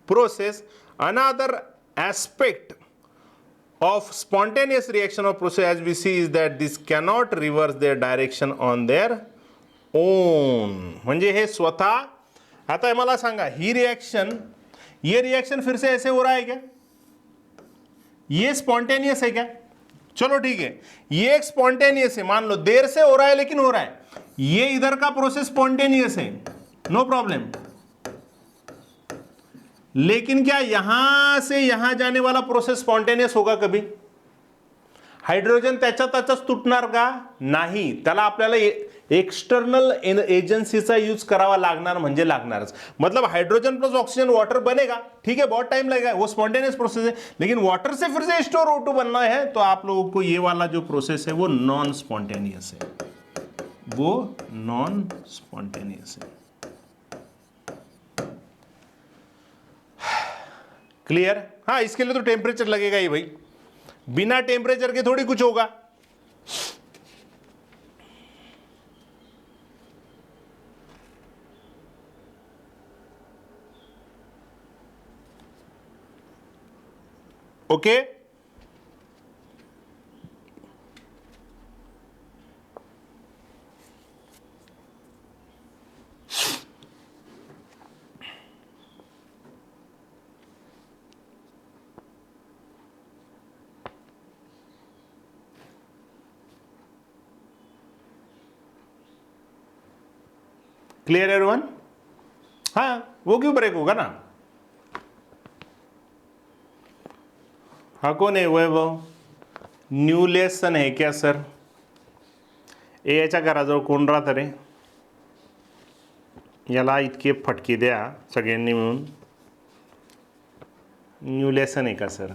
process. Another aspect of spontaneous reaction or process, as we see, is that this cannot reverse their direction on their own. म्हणजे हे स्वतः, आता मला सांगा, ही रिएक्शन, ये रिएक्शन फिर से ऐसे हो रहा है क्या? ये स्पॉन्टेनियस है क्या? चलो ठीक है, ये एक स्पॉन्टेनियस है, मान लो देर से हो रहा है लेकिन हो रहा है। ये इधर का प्रोसेस स्पॉन्टेनियस है, नो प्रॉब्लम। लेकिन क्या यहां से यहां जाने वाला प्रोसेस स्पॉन्टेनियस होगा कभी? हायड्रोजन त्याच्यातच तुटणार का? नाही, त्याला आपल्याला एक्सटर्नल एजेंसीचा यूज करावा लागणार, म्हणजे लागणारच। मतलब हाइड्रोजन प्लस ऑक्सीजन वाटर बनेगा, ठीक है, बहुत टाइम लगेगा, वो स्पॉन्टेनियस प्रोसेस है। लेकिन वाटर से फिर से स्टोर O2 बनना है, तो आप लोगों को ये वाला जो प्रोसेस है वो नॉन स्पॉन्टेनियस है, वो नॉन स्पॉन्टेनियस है। क्लियर? हाँ, इसके लिए तो टेम्परेचर लगेगा ही भाई, बिना टेम्परेचर के थोड़ी कुछ होगा। Okay, clear everyone? हाँ, वो क्यों ब्रेक होगा ना। हाँ, कौन है वो न्यू लेसन है क्या सर? याच्या घराजवळ कोण राहतं रे? याला इतके फटके द्या सगळ्यांनी मिळून। न्यू लेसन आहे का सर?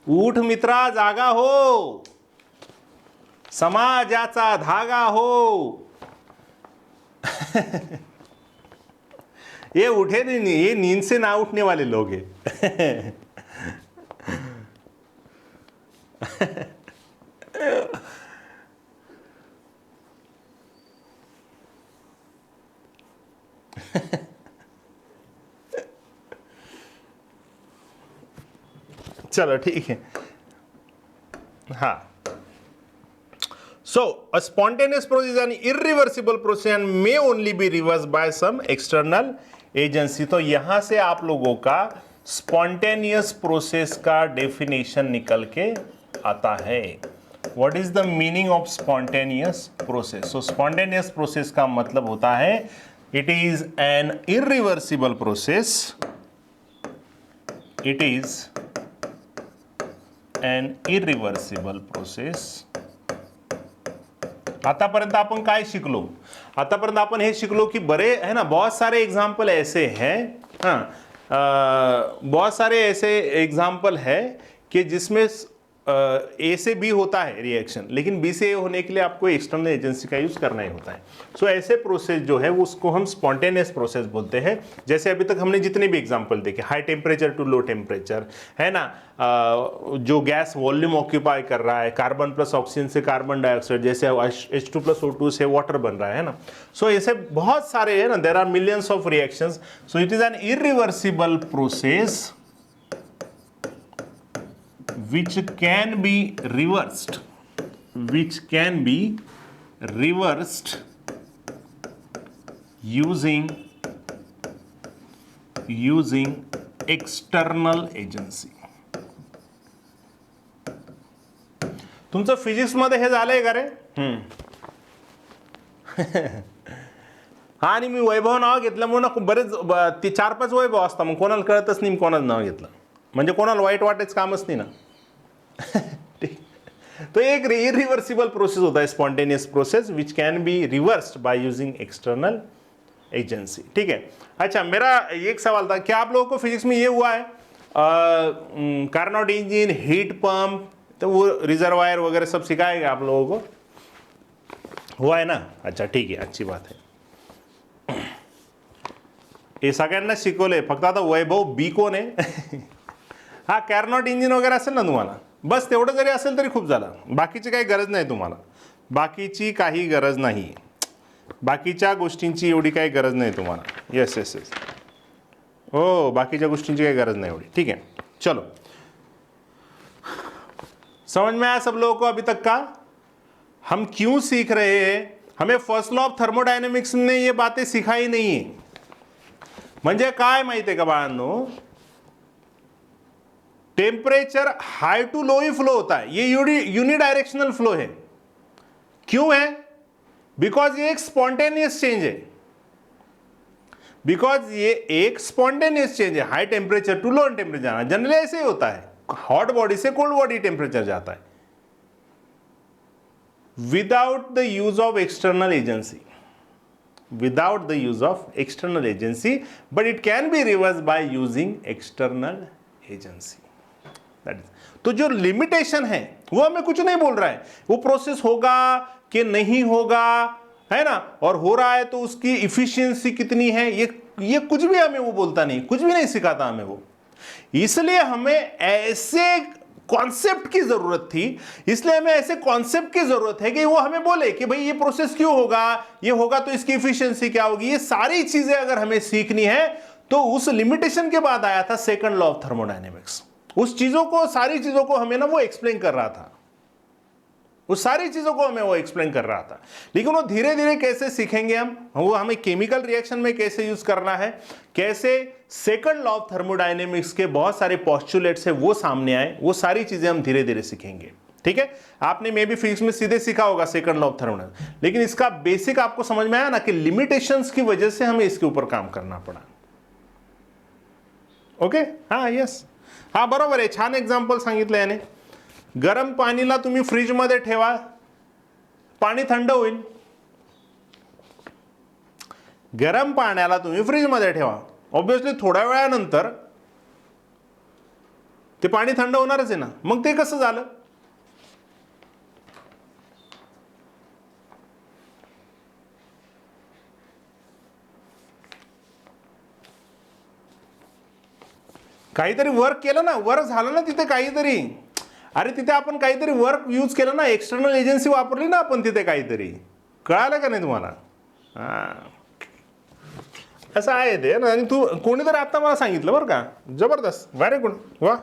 उठ मित्रा, जागा हो, समाजाचा धागा हो। ये उठे नहीं, ये नींद से ना उठने वाले लोग हैं। चलो ठीक है। हाँ, so a spontaneous process is an irreversible process and may only be reversed by some external agency। तो यहां से आप लोगों का spontaneous process का definition निकल के आता है। What is the meaning of spontaneous process? So spontaneous process का मतलब होता है it is an irreversible process, it is an irreversible process। आतापर्यंत आपण काय शिकलो? आतापर्यंत आपण हे शिकलो की बरे है ना, बहुत सारे एग्जाम्पल ऐसे हैं, हाँ, बहुत सारे ऐसे एग्जाम्पल है कि जिसमें ए से बी होता है रिएक्शन, लेकिन बी से ए होने के लिए आपको एक्सटर्नल एजेंसी का यूज करना ही होता है। सो ऐसे प्रोसेस जो है उसको हम स्पॉन्टेनियस प्रोसेस बोलते हैं। जैसे अभी तक हमने जितने भी एग्जांपल देखे, high temperature to low temperature, है ना, जो गैस वॉल्यूम ऑक्यूपाई कर रहा है, कार्बन प्लस ऑक्सीजन से कार्बन डाइऑक्साइड, जैसे H2 प्लस O2 से वाटर बन रहा है ना। सो ऐसे बहुत सारे है ना, there are millions of reactions. So it is an irreversible process which can be reversed, using external agency। तुमचं फिजिक्स मध्ये हे झालंय का रे? हा, आणि मी वैभव नाव घेतलं म्हणून बरेच 4-5 वैभव असतात, मग कोणाला कळतच नाही कोणाचं नाव घेतलं, म्हणजे कोणाला वाईट वाटायचं कामच नाही ना। तो एक इरिवर्सिबल प्रोसेस होता है spontaneous process, which can be reversed by using external agency. ठीक है, अच्छा, मेरा एक सवाल था, क्या आप लोगों को फिजिक्स में ये हुआ है कार्नोट इंजन, हीट पंप, तो वो रिजर्वायर वगैरह सब सिखाएगा आप लोगों को? हुआ है ना? अच्छा ठीक आहे, अच्छी बात आहे. हे सगळ्यांना शिकवलंय, फक्त आता वैभव बी कोण आहे? हा कॅरनॉट इंजिन वगैरे असेल ना तुम्हाला, बस तेवढं जरी असेल तरी खूप झालं. बाकीची काही गरज नाही तुम्हाला, बाकीची काही गरज नाही, बाकीच्या गोष्टींची एवढी काही गरज नाही तुम्हाला. येस येस येस, हो बाकीच्या गोष्टींची काही गरज नाही एवढी. ठीक है, चलो समझ में आया सब लोगों को अभी तक का? हम क्यों सीख रहे हैं? हमें फर्स्ट लॉ ऑफ थर्मोडायनेमिक्स ने ये बातें सिखाई नहीं है. म्हणजे काय माहिती आहे का बाळांनो, टेम्परेचर हाई टू लो ही फ्लो होता है, ये यूनिडायरेक्शनल फ्लो है. क्यों है? बिकॉज ये एक स्पॉन्टेनियस चेंज है, बिकॉज ये एक स्पॉन्टेनियस चेंज है. High temperature to low temperature generally ऐसे ही होता है, हॉट बॉडी से कोल्ड बॉडी टेम्परेचर जाता है without the use of external agency, without the use of external agency, but it can be reversed by using external agency. That is, तो जो लिमिटेशन है वो हमें कुछ नहीं बोल रहा है, वो प्रोसेस होगा कि नहीं होगा, है ना, और हो रहा है तो उसकी इफिशियंसी कितनी है, ये कुछ भी हमें वो बोलता नहीं, कुछ भी नहीं सिखाता हमें वो. इसलिए हमें ऐसे कॉन्सेप्ट की जरूरत थी, इसलिए हमें ऐसे कॉन्सेप्ट की जरूरत है कि वो हमें बोले कि भाई ये प्रोसेस क्यों होगा, ये होगा तो इसकी एफिशिएंसी क्या होगी. ये सारी चीजें अगर हमें सीखनी है तो उस लिमिटेशन के बाद आया था सेकंड लॉ ऑफ थर्मोडायनेमिक्स. उस चीजों को, सारी चीजों को हमें ना वो एक्सप्लेन कर रहा था, उस सारी चीजों को हमें वो एक्सप्लेन कर रहा था. लेकिन वो धीरे धीरे कैसे सीखेंगे हम, वो हमें केमिकल रिएक्शन में कैसे यूज करना है, कैसे सेकंड लॉ ऑफ थर्मोडायनेमिक्स के बहुत सारे पोस्टुलेट्स है वो सामने आए, वो सारी चीजें हम धीरे धीरे सीखेंगे. ठीक है, आपने मे बी फिजिक्स में सीधे सीखा होगा सेकंड लॉ ऑफ थर्मोडायनेमिक्स, लेकिन इसका बेसिक आपको समझ में आया ना कि लिमिटेशंस की वजह से हमें इसके ऊपर काम करना पड़ा. ओके, हाँ यस, हा बरोबर आहे, छान एक्झाम्पल सांगितलं याने. गरम पाणीला तुम्ही फ्रीज मध्ये ठेवा, पाणी थंड होईल. गरम पाण्याला तुम्ही फ्रीज मध्ये ठेवा, ऑब्वियसली थोड्या वेळानंतर ते पाणी थंड होणारच आहे ना. मग ते कसं झालं? काहीतरी वर्क केलं ना, वर्क झालं ना तिथे काहीतरी. अरे तिथे आपण काहीतरी वर्क यूज केलं ना, एक्सटर्नल एजन्सी वापरली ना आपण तिथे काहीतरी. कळालं का नाही तुम्हाला? असं आहे ते ना. आणि तू कोणीतरी आता मला सांगितलं बरं का, जबरदस्त, वेरी गुड, वाह.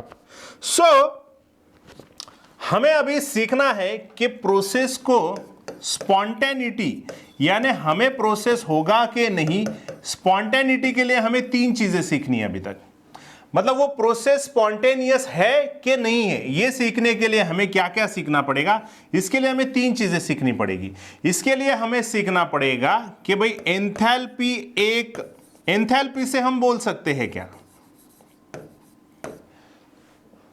सो हमें अभी सीखना है कि प्रोसेस को स्पॉन्टेनिटी, यानी हमें प्रोसेस होगा कि नहीं, स्पॉन्टेनिटी के लिए हमें 3 चीजें सीखनी है अभी तक. मतलब वो प्रोसेस स्पॉन्टेनियस है कि नहीं है, ये सीखने के लिए हमें क्या क्या सीखना पड़ेगा. इसके लिए हमें 3 चीजें सीखनी पड़ेगी. इसके लिए हमें सीखना पड़ेगा कि भाई एंथैल्पी, एक एंथैल्पी से हम बोल सकते हैं क्या.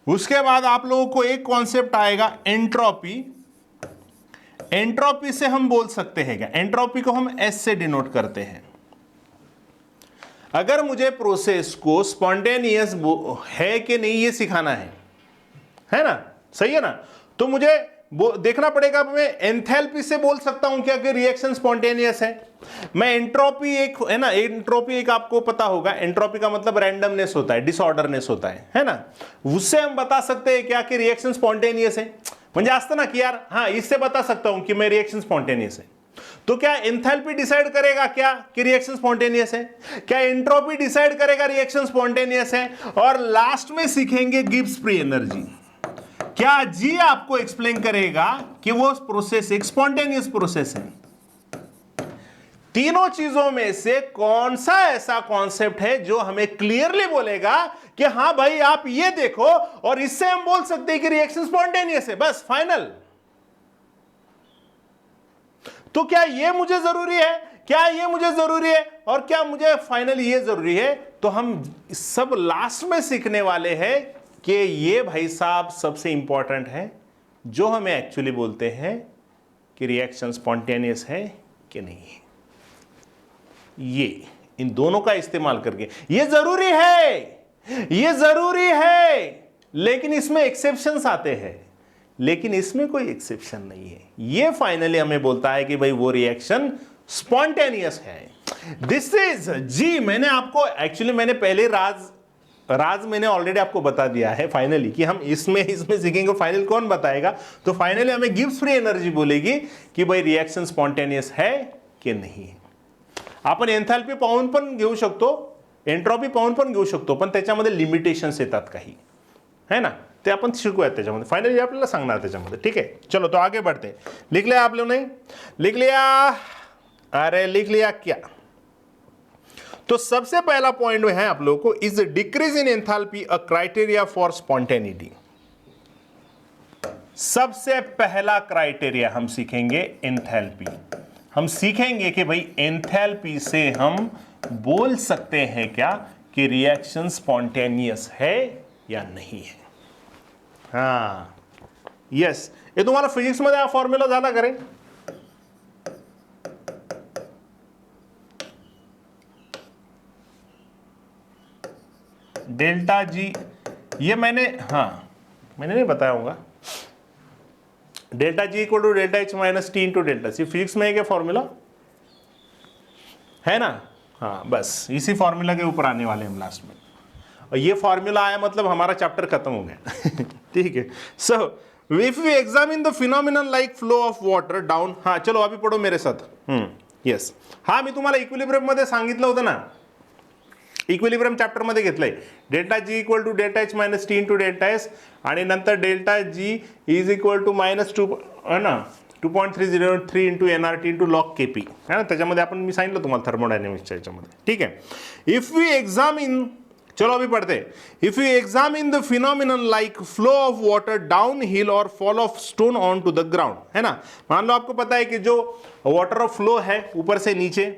उसके बाद आप लोगों को एक कॉन्सेप्ट आएगा एंट्रोपी. एंट्रोपी से हम बोल सकते हैं क्या, एंट्रोपी को हम एस से डिनोट करते हैं. अगर मुझे प्रोसेस को स्पॉन्टेनियस है कि नहीं ये सिखाना है ना, सही है ना, तो मुझे देखना पड़ेगा. मैं एंथैल्पी से बोल सकता हूं क्या कि रिएक्शन स्पॉन्टेनियस है. मैं एंट्रोपी एक है ना, एंट्रोपी एक आपको पता होगा, एंट्रोपी का मतलब रैंडमनेस होता है, डिसऑर्डरनेस होता है ना. उससे हम बता सकते हैं क्या कि रिएक्शन स्पॉन्टेनियस है. म्हणजे असतं ना की यार हाँ इससे बता सकता हूं कि मैं रिएक्शन स्पॉन्टेनियस है. तो क्या एंथैल्पी डिसाइड करेगा क्या कि रिएक्शन स्पॉन्टेनियस है? क्या एंट्रोपी डिसाइड करेगा रिएक्शन स्पॉन्टेनियस है? और लास्ट में सीखेंगे गिब्स फ्री एनर्जी. क्या जी आपको एक्सप्लेन करेगा कि वो प्रोसेस एक स्पॉन्टेनियस प्रोसेस है. तीनों चीजों में से कौन सा ऐसा कॉन्सेप्ट है जो हमें क्लियरली बोलेगा कि हां भाई आप ये देखो और इससे हम बोल सकते हैं कि रिएक्शन स्पॉन्टेनियस है, बस फाइनल. तो क्या ये मुझे जरूरी है, क्या ये मुझे जरूरी है, और क्या मुझे फाइनली ये जरूरी है? तो हम सब लास्ट में सीखने वाले हैं कि ये भाई साहब सबसे इंपॉर्टेंट है, जो हमें एक्चुअली बोलते हैं कि रिएक्शन स्पॉन्टेनियस है कि नहीं है. ये इन दोनों का इस्तेमाल करके ये जरूरी है, ये जरूरी है, लेकिन इसमें एक्सेप्शंस आते हैं. लेकिन इसमें कोई एक्सेप्शन नहीं है। ये फाइनली हमें बोलता है कि भाई वो रिएक्शन स्पॉन्टेनियस है। दिस इज जी, मैंने आपको एक्चुअली मैंने पहले राज मैंने ऑलरेडी आपको बता दिया है फाइनली कि हम इसमें सीखेंगे। फाइनल कौन बताएगा? तो फाइनली हमें गिब्स फ्री एनर्जी बोलेगी कि भाई रिएक्शन स्पॉन्टेनियस है की नाही आहे। आपण एन्थॅल्पी पाहून पण घेऊ शकतो, एंट्रॉपी पाहून पण घेऊ शकतो, पण त्याच्यामध्ये लिमिटेशन्स येतात काही, है ना, ते आपण शिकूयात त्याच्यामध्ये, फाइनली आपल्याला सांगणार त्याच्यामध्ये, ठीक है। चलो तो आगे बढ़ते हैं। लिख लिया आप लोगों ने? लिख लिया? अरे लिख लिया क्या? तो सबसे पहला पॉइंट है आप लोगों को, is decrease in enthalpy a criteria for spontaneity. सबसे पहला क्राइटेरिया हम सीखेंगे एंथैल्पी। हम सीखेंगे कि भाई एंथैल्पी से हम बोल सकते हैं क्या कि रिएक्शन स्पॉन्टेनियस है या नहीं है। हाँ, यस, ये तुम्हाला फिजिक्स मध्ये हा फॉर्म्युला झाला करे? डेल्टा जी, ये मैंने नहीं बताया होगा। Delta G equal to delta H minus T into delta C, physics में है क्या फॉर्मूला? है ना? हाँ, बस इसी फॉर्मूला के ऊपर आने वाले हम लास्ट में, और ये फॉर्मूला आया मतलब हमारा चैप्टर खत्म हो गया। ठीक है। So if we examine the phenomenon like flow of water down, हाँ चलो अभी पढ़ो मेरे साथ। यस, हाँ मी तुम्हाला इक्विलिब्रियम मध्ये सांगितलं होतं ना, इक्विलिब्रियम चॅप्टर मध्ये घेतलंय, delta G equal to delta H minus T into delta S, आणि नंतर delta G is equal to -2 है ना 2.303 into NRT into log KP, है ना, त्याच्यामध्ये आपण मी सांगितलं तुम्हाला थर्मोडायनेमिक्सच्या याच्यामध्ये, ठीक है। इफ वी एग्जामिन, चलो अभी पढ़ते हैं, if you examine the phenomenon like flow of water down hill और fall of stone on to the ground, है ना, मान लो आपको पता है कि जो वाटर ऑफ फ्लो है ऊपर से नीचे,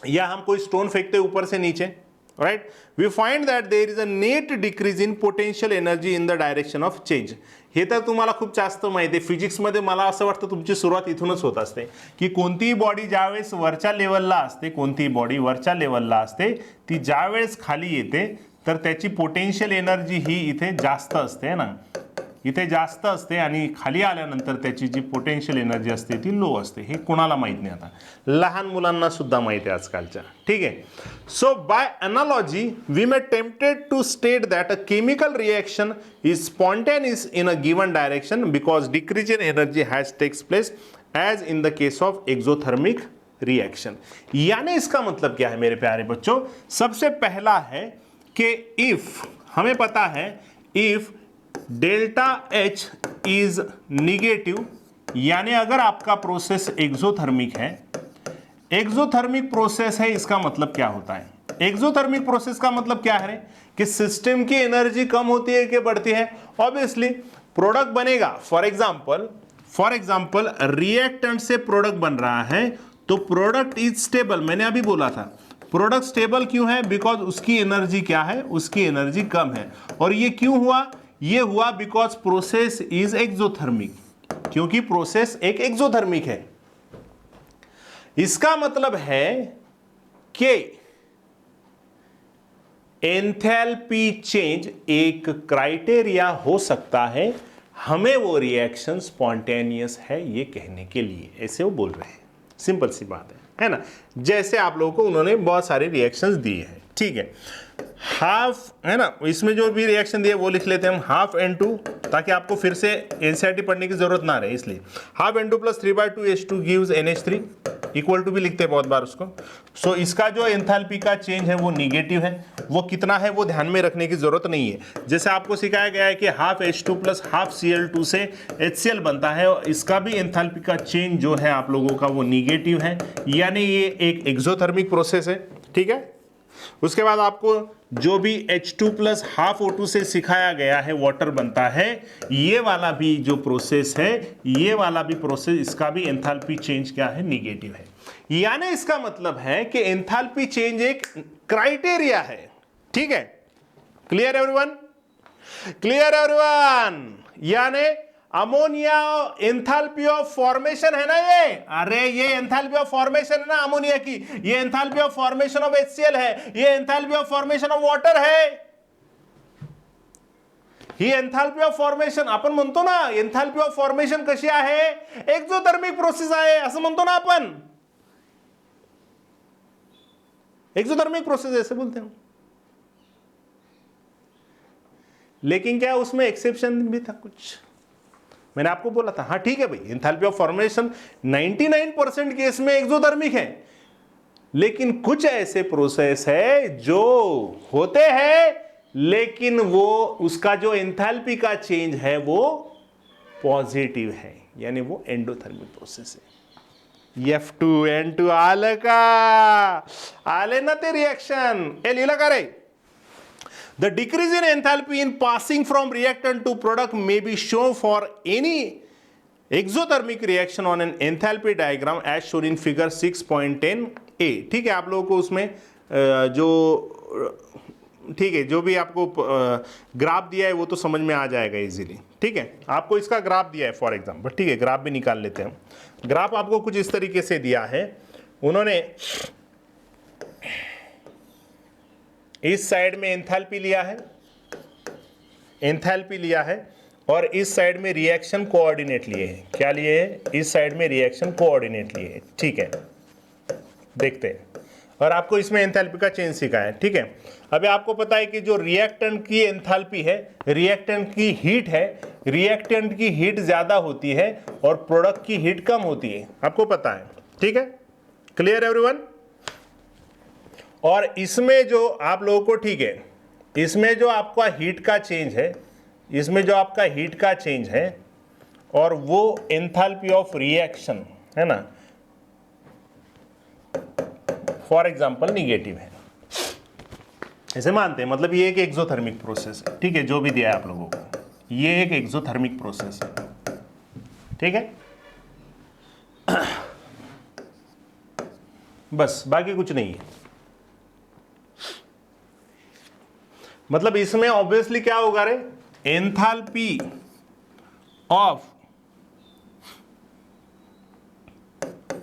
या हम कोई स्टोन फेंकते हैं ऊपर से नीचे, right, we find that there is a net decrease in potential energy in the direction of change. हे तर तुम्हाला खूप जास्त माहिती आहे, फिजिक्समध्ये मला असं वाटतं तुमची सुरुवात इथूनच होत असते की कोणतीही बॉडी ज्यावेळेस वरच्या लेवलला असते, कोणतीही बॉडी वरच्या लेवलला असते, ती ज्यावेळेस खाली येते तर त्याची पोटेंशियल एनर्जी ही इथे जास्त असते ना, इथे जास्त असते, आणि खाली आल्यानंतर त्याची जी पोटेंशियल एनर्जी असते ती लो असते। हे कोणाला माहित नाही, आता लहान मुलांना सुद्धा माहिती आहे आजकालच्या, ठीक आहे। So by analogy we may tempted to state that a chemical reaction is spontaneous in a given direction because decrease in energy has takes place as in the case of exothermic reaction. यानी इसका मतलब क्या है मेरे प्यारे बच्चों? सबसे पहला है कि इफ, हमें पता है if delta H is negative, यानी अगर आपका प्रोसेस एक्सोथर्मिक है, एक्सोथर्मिक प्रोसेस है, इसका मतलब क्या होता है? एक्सोथर्मिक प्रोसेस का मतलब क्या है कि सिस्टम की एनर्जी कम होती है कि बढ़ती है? ऑब्वियसली प्रोडक्ट बनेगा, फॉर एग्जांपल रिएक्टेंट से प्रोडक्ट बन रहा है तो प्रोडक्ट इज स्टेबल। मैंने अभी बोला था प्रोडक्ट स्टेबल क्यों है? बिकॉज उसकी एनर्जी क्या है? उसकी एनर्जी कम है। और ये क्यों हुआ? ये हुआ बिकॉज प्रोसेस इज एक्सोथर्मिक, क्योंकि प्रोसेस एक एक्सोथर्मिक है। इसका मतलब है कि एंथैल्पी चेंज एक क्राइटेरिया हो सकता है हमें वो रिएक्शन स्पॉन्टेनियस है ये कहने के लिए, ऐसे वो बोल रहे हैं। सिंपल सी बात है ना, जैसे आप लोगों को उन्होंने बहुत सारे रिएक्शंस दिए हैं, ठीक है। हाफ, है ना, इसमें जो भी रिएक्शन दिए वो लिख लेते हैं हम, हाफ N2, ताकि आपको फिर से एनसीईआरटी पढ़ने की जरूरत ना रहे, इसलिए half N2 plus 3/2H2 gives NH3, equal to भी लिखते हैं बहुत बार उसको। सो इसका जो एंथैल्पी का चेंज है वो निगेटिव है, वो कितना है वो ध्यान में रखने की जरूरत नहीं है। जैसे आपको सिखाया गया है कि half H2 plus half Cl2 से HCl बनता है, और इसका भी एंथैल्पी का चेंज जो है आप लोगों का वो निगेटिव है, यानी ये एक एक्सोथर्मिक प्रोसेस है, ठीक है। उसके बाद आपको जो भी H2 प्लस हाफ O2 से सिखाया गया है वाटर बनता है, ये वाला भी जो प्रोसेस है, ये वाला भी प्रोसेस, इसका भी एंथैल्पी चेंज क्या है? निगेटिव है। यानी इसका मतलब है कि एंथैल्पी चेंज एक क्राइटेरिया है, ठीक है। Clear everyone? Clear everyone? यानी अमोनिया एंथैल्पी ऑफ फॉर्मेशन है ना, ये, अरे ये एंथैल्पी ऑफ फॉर्मेशन है ना अमोनिया की, ये enthalpy of formation of HCl है, ये enthalpy of formation of water है। ही एंथॅल्पी ऑफ फॉर्मेशन आपण म्हणतो ना, एंथॅल्पी ऑफ फॉर्मेशन कशी आहे, एक्झोथर्मिक प्रोसेस आहे असं म्हणतो ना आपण, एक्सोथर्मिक प्रोसेस ऐसे बोलते हैं। लेकिन क्या उसमें एक्सेप्शन भी था कुछ, मैंने आपको बोला था, हाँ ठीक है भाई, एंथैल्पी ऑफ फॉर्मेशन 99% केस में एक्सोथर्मिक है, लेकिन कुछ ऐसे प्रोसेस है जो होते हैं लेकिन वो उसका जो एंथैल्पी का चेंज है वो पॉजिटिव है, यानी वो एंडोथर्मिक प्रोसेस है। F2N2 आलं का, आले ना ते रिएक्शन, हे लिहिलं का रे? The decrease in enthalpy in passing from reactant to product may be shown for any exothermic reaction on an enthalpy diagram as shown in figure 6.10a। ठीक है, आप लोगों को उसमें जो ठीक है जो भी आपको ग्राफ दिया है वो तो समझ में आ जाएगा इजीली। ठीक है, आपको इसका ग्राफ दिया है फॉर एग्जांपल, ठीक है, ग्राफ भी निकाल लेते हैं। ग्राफ आपको कुछ इस तरीके से दिया है, उन्होंने इस साइड में एंथैल्पी लिया है, एंथैल्पी लिया है, और इस साइड में रिएक्शन कोऑर्डिनेट लिए हैं। क्या लिए हैं? इस साइड में रिएक्शन कोऑर्डिनेट लिए हैं। ठीक है, देखते हैं, और आपको इसमें एंथैल्पी का चेंज सिखाया है। ठीक है, अभी आपको पता है कि जो रिएक्टेंट की एंथैल्पी है, रिएक्टेंट की हीट है, रिएक्टेंट की हीट ज्यादा होती है और प्रोडक्ट की हीट कम होती है, आपको पता है। ठीक है, क्लियर एवरीवन? और इसमें जो आप लोगों को, ठीक है, इसमें जो आपका हीट का चेंज है, इसमें जो आपका हीट का चेंज है और वो एंथैल्पी ऑफ रिएक्शन है ना, फॉर एग्जांपल निगेटिव है, ऐसे मानते हैं, मतलब ये एक एक्सोथर्मिक प्रोसेस है। ठीक है, जो भी दिया है आप लोगों को, ये एक एक्सोथर्मिक प्रोसेस है। ठीक है, बस, बाकी कुछ नहीं है। मतलब इसमें ऑब्वियसली क्या होगा रे, enthalpy of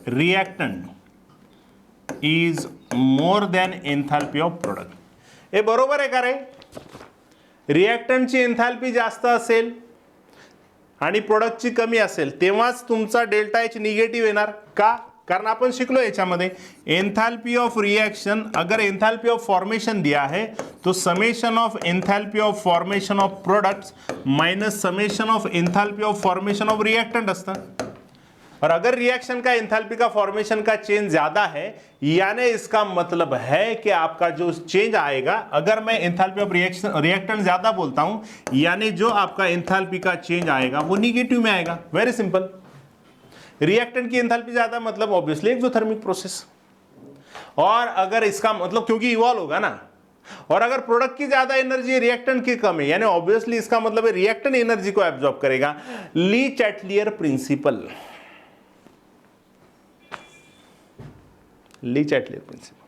reactant is more than enthalpy of product. हे बरोबर आहे का रे? रिएक्टंटची एंथैल्पी जास्त असेल आणि प्रोडक्टची कमी असेल तेव्हाच तुमचा डेल्टा एच निगेटिव्ह येणार का? कारण आपण शिकलो याच्यामध्ये एंथैल्पी ऑफ रिएक्शन, अगर एंथैल्पी ऑफ फॉर्मेशन दिया है तो summation of enthalpy of formation of products minus summation of enthalpy of formation of reactant असतं। और अगर रिएक्शन का एंथैल्पी का फॉर्मेशन का चेंज ज्यादा है, यानी इसका मतलब है कि आपका जो चेंज आएगा, अगर मैं एंथैल्पी ऑफ रिएक्टेंट ज्यादा बोलता हूं, यानी जो आपका एंथैल्पी का चेंज आएगा वो निगेटिव में आएगा। वेरी सिंपल, रिएक्टेंट की एंथैल्पी ज्यादा मतलब ऑब्वियसली एक्सोथर्मिक प्रोसेस, और अगर इसका मतलब क्योंकि इवॉल्व होगा ना, और अगर प्रोडक्ट की ज्यादा एनर्जी रिएक्टेंट की कम है, यानी ऑब्वियसली इसका मतलब है रिएक्टेंट एनर्जी को एब्जॉर्ब करेगा। ली चैटलियर प्रिंसिपल, ली चैटलियर प्रिंसिपल,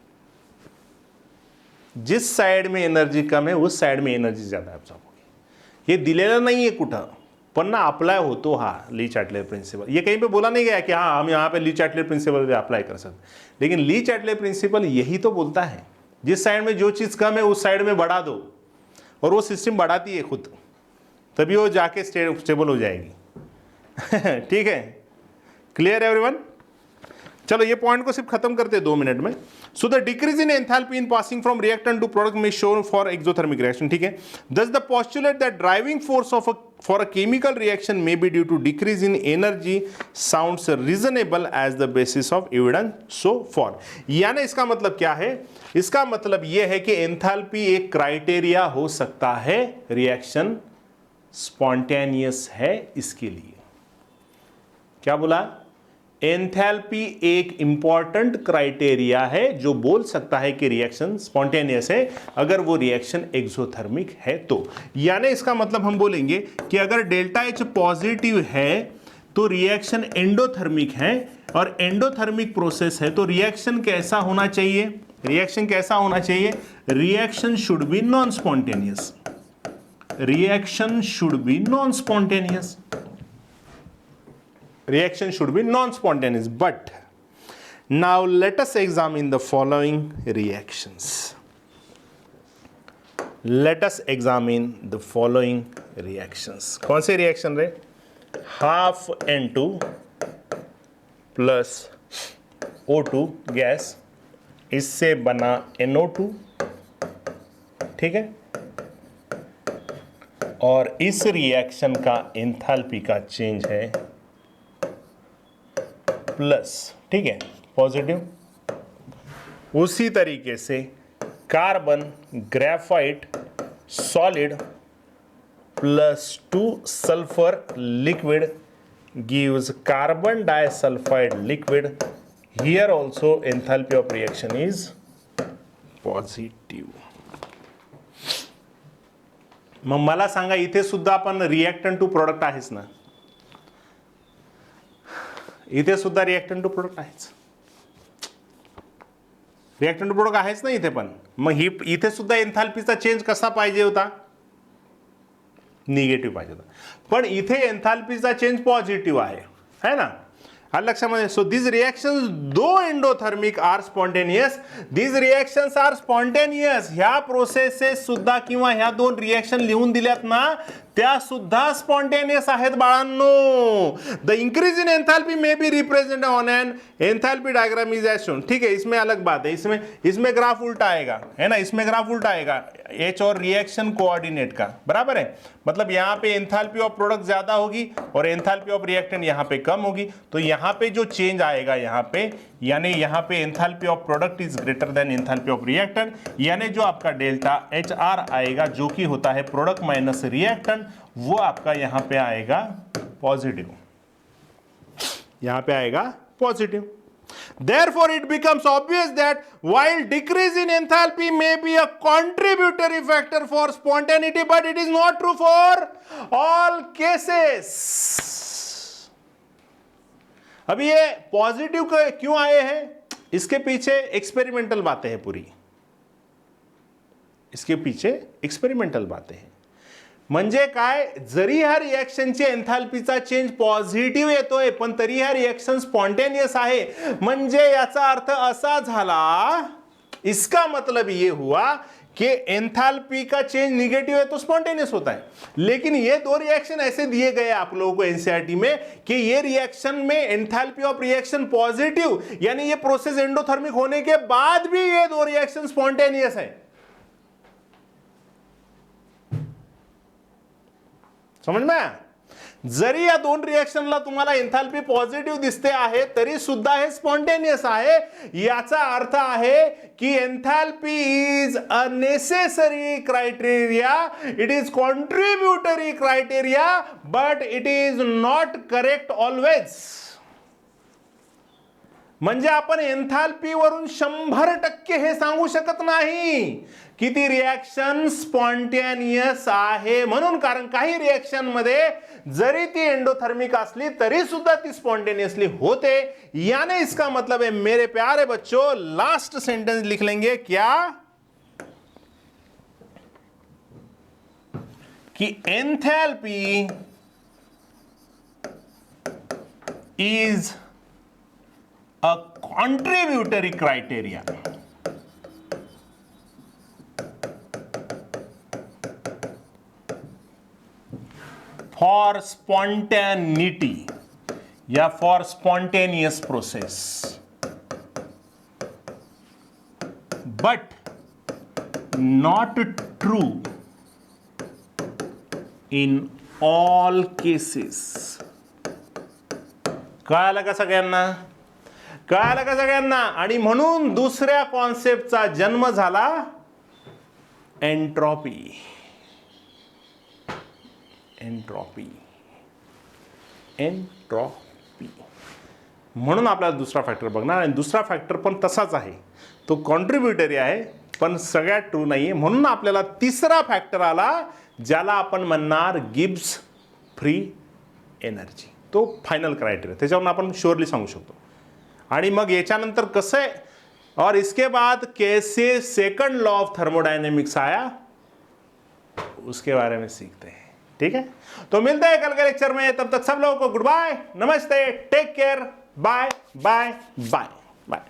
जिस साइड में एनर्जी कम है उस साइड में एनर्जी ज्यादा एब्जॉर्ब होगी। ये दिलेला नाही आहे कुठं, पण ना अप्लाय होतो हा ली चैटलियर प्रिंसिपल। ये कहीं पे बोला नहीं गया कि हाँ हम यहाँ पे ली चैटलियर प्रिंसिपल भी अप्लाई कर सकते, लेकिन ली चैटलियर प्रिंसिपल यही तो बोलता है जिस साइड में जो चीज़ कम है उस साइड में बढ़ा दो, और वो सिस्टम बढ़ाती है खुद, तभी वो जाके स्टेबल हो जाएगी। ठीक है, क्लियर एवरीवन? चलो ये पॉइंट को सिर्फ खत्म करते हैं 2 मिनट में। So the decrease in enthalpy in passing from reactant to product में शोन फॉर एक्सोथर्मिक रिएक्शन। ठीक है, thus the postulate that driving force of for a chemical reaction may be due to decrease in energy sounds reasonable as the basis of evidence so far. यानी इसका मतलब क्या है? इसका मतलब यह है कि एंथैल्पी एक क्राइटेरिया हो सकता है, रिएक्शन स्पॉन्टेनियस है इसके लिए। क्या बोला? एंथैल्पी एक इंपॉर्टेंट क्राइटेरिया है जो बोल सकता है कि रिएक्शन स्पॉन्टेनियस है अगर वो रिएक्शन एक्सोथर्मिक है तो। यानी इसका मतलब हम बोलेंगे कि अगर डेल्टा एच पॉजिटिव है तो रिएक्शन एंडोथर्मिक है, और एंडोथर्मिक प्रोसेस है तो रिएक्शन कैसा होना चाहिए? रिएक्शन कैसा होना चाहिए? Reaction should be non spontaneous, reaction should be non spontaneous, reaction should be non-spontaneous. But now let us examine the following reactions. Let us examine the following reactions. कौन से रिएक्शन रे? Half N2 plus O2 gas, इससे बना NO2, ठीक है, और इस रिएक्शन का एंथैल्पी का चेंज है प्लस, ठीक है, पॉजिटिव। उसी तरीके से carbon graphite solid plus 2 sulphur liquid gives carbon disulfide liquid. Here also enthalpy of reaction is positive. मग मला सांगा, इथे सुद्धा आपण रिएक्टंट टू प्रोडक्ट आहेच ना, इथे सुद्धा रिएक्टंट टू प्रोडक्ट आहेच, रिएक्टंट टू प्रोडक्ट आहेच ना इथे पण. मग ही इथे सुद्धा एन्थाल्पीचा चेंज कसा पाहिजे होता? निगेटिव्ह पाहिजे होता. पण इथे एन्थाल्पीचा चेंज पॉझिटिव्ह आहे ना, आलं लक्षामध्ये. So this reactions though endothermic are spontaneous, this reactions are spontaneous. ह्या प्रोसेसेस सुद्धा किंवा ह्या दोन रिएक्शन लिहून दिल्यात ना, त्या सुद्धा स्पॉन्टेनियस आहेत बाळांनो. The increase in enthalpy may be represent on an enthalpy diagram is as shown. ठीक है, इसमें अलग बात है, इसमें ग्राफ उल्टा आएगा, है ना, इसमें ग्राफ उल्टा आएगा एच और रिएक्शन कोऑर्डिनेट का, बराबर है. मतलब यहाँ पे एंथैल्पी ऑफ प्रोडक्ट ज्यादा होगी और एंथैल्पी ऑफ रिएक्टेंट यहाँ पे कम होगी. तो यहाँ पे जो चेंज आएगा यहाँ पे, यानी यहाँ पे enthalpy of product is greater than enthalpy of reactant, यानी जो आपका डेल्टा एच आर आएगा जो कि होता है प्रोडक्ट माइनस रिएक्टेंट, वो आपका यहाँ पे आएगा पॉजिटिव, यहाँ पे आएगा positive. Therefore, it becomes obvious that while decrease in enthalpy may be a contributory factor for spontaneity, but it is not true for all cases. अब ये पॉजिटिव क्यों आए हैं? इसके पीछे एक्सपेरिमेंटल बातें हैं पूरी, इसके पीछे एक्सपेरिमेंटल बातें हैं. म्हणजे काय, जरी ह्या रिएक्शनची एन्थॅल्पीचा चेंज पॉझिटिव्ह येतोय पण तरी ह्या रिएक्शन स्पॉन्टेनियस आहे. म्हणजे याचा अर्थ असा झाला, इसका मतलब ये हुआ कि एंथैल्पी का चेंज निगेटिव है तो स्पॉन्टेनियस होता है. लेकिन ये दो रिएक्शन ऐसे दिए गए आप लोगों को एनसीईआरटी में कि ये रिएक्शन में एंथैल्पी ऑफ रिएक्शन पॉजिटिव, यानी ये प्रोसेस एंडोथर्मिक होने के बाद भी ये दो रिएक्शन स्पॉन्टेनियस है. समझ में आया? जरी या दोन रिएक्शनला तुम्हाला एंथैल्पी पॉझिटिव्ह दिसते आहे तरी सुद्धा हे स्पॉन्टेनियस आहे. याचा अर्थ आहे की enthalpy is a necessary criteria, it is contributory criteria, but it is not correct always. म्हणजे आपण एन्थॅल्पी वरून 100% हे सांगू शकत नाही की ती रिएक्शन स्पॉन्टेनियस आहे म्हणून. कारण काही रिएक्शन मध्ये जरी ती एंडोथर्मिक असली तरी सुद्धा ती स्पॉन्टेनियसली होते. यानी इसका मतलब है मेरे प्यारे बच्चों, लास्ट सेंटेंस लिख लेंगे क्या, कि enthalpy is a contributory criteria for spontaneity या for spontaneous process, but not true in all cases. कळालं का सगळ्यांना? कळालं का सगळ्यांना? आणि म्हणून दुसऱ्या कॉन्सेप्टचा जन्म झाला, एंट्रॉपी. Entropy, entropy. म्हणून आपल्याला दुसरा फॅक्टर बघणार, आणि दुसरा फॅक्टर पण तसाच आहे, तो कॉन्ट्रीब्युटरी आहे पण सगळ्यात ट्रू नाहीये. म्हणून आपल्याला तिसरा फॅक्टर आला ज्याला आपण म्हणणार गिब्स फ्री एनर्जी. तो फायनल क्राइटेरिया, त्याच्यावरून आपण श्योरली सांगू शकतो. आणि मग याच्यानंतर कसं है, और इसके बाद कैसे सेकंड लॉ ऑफ थर्मोडायनेमिक्स आया उसके बारे में सीखते हैं. ठीक है, तो मिलते हैं कल के लेक्चर में. तब तक सब लोगों को गुड बाय, नमस्ते, take care, bye bye bye bye.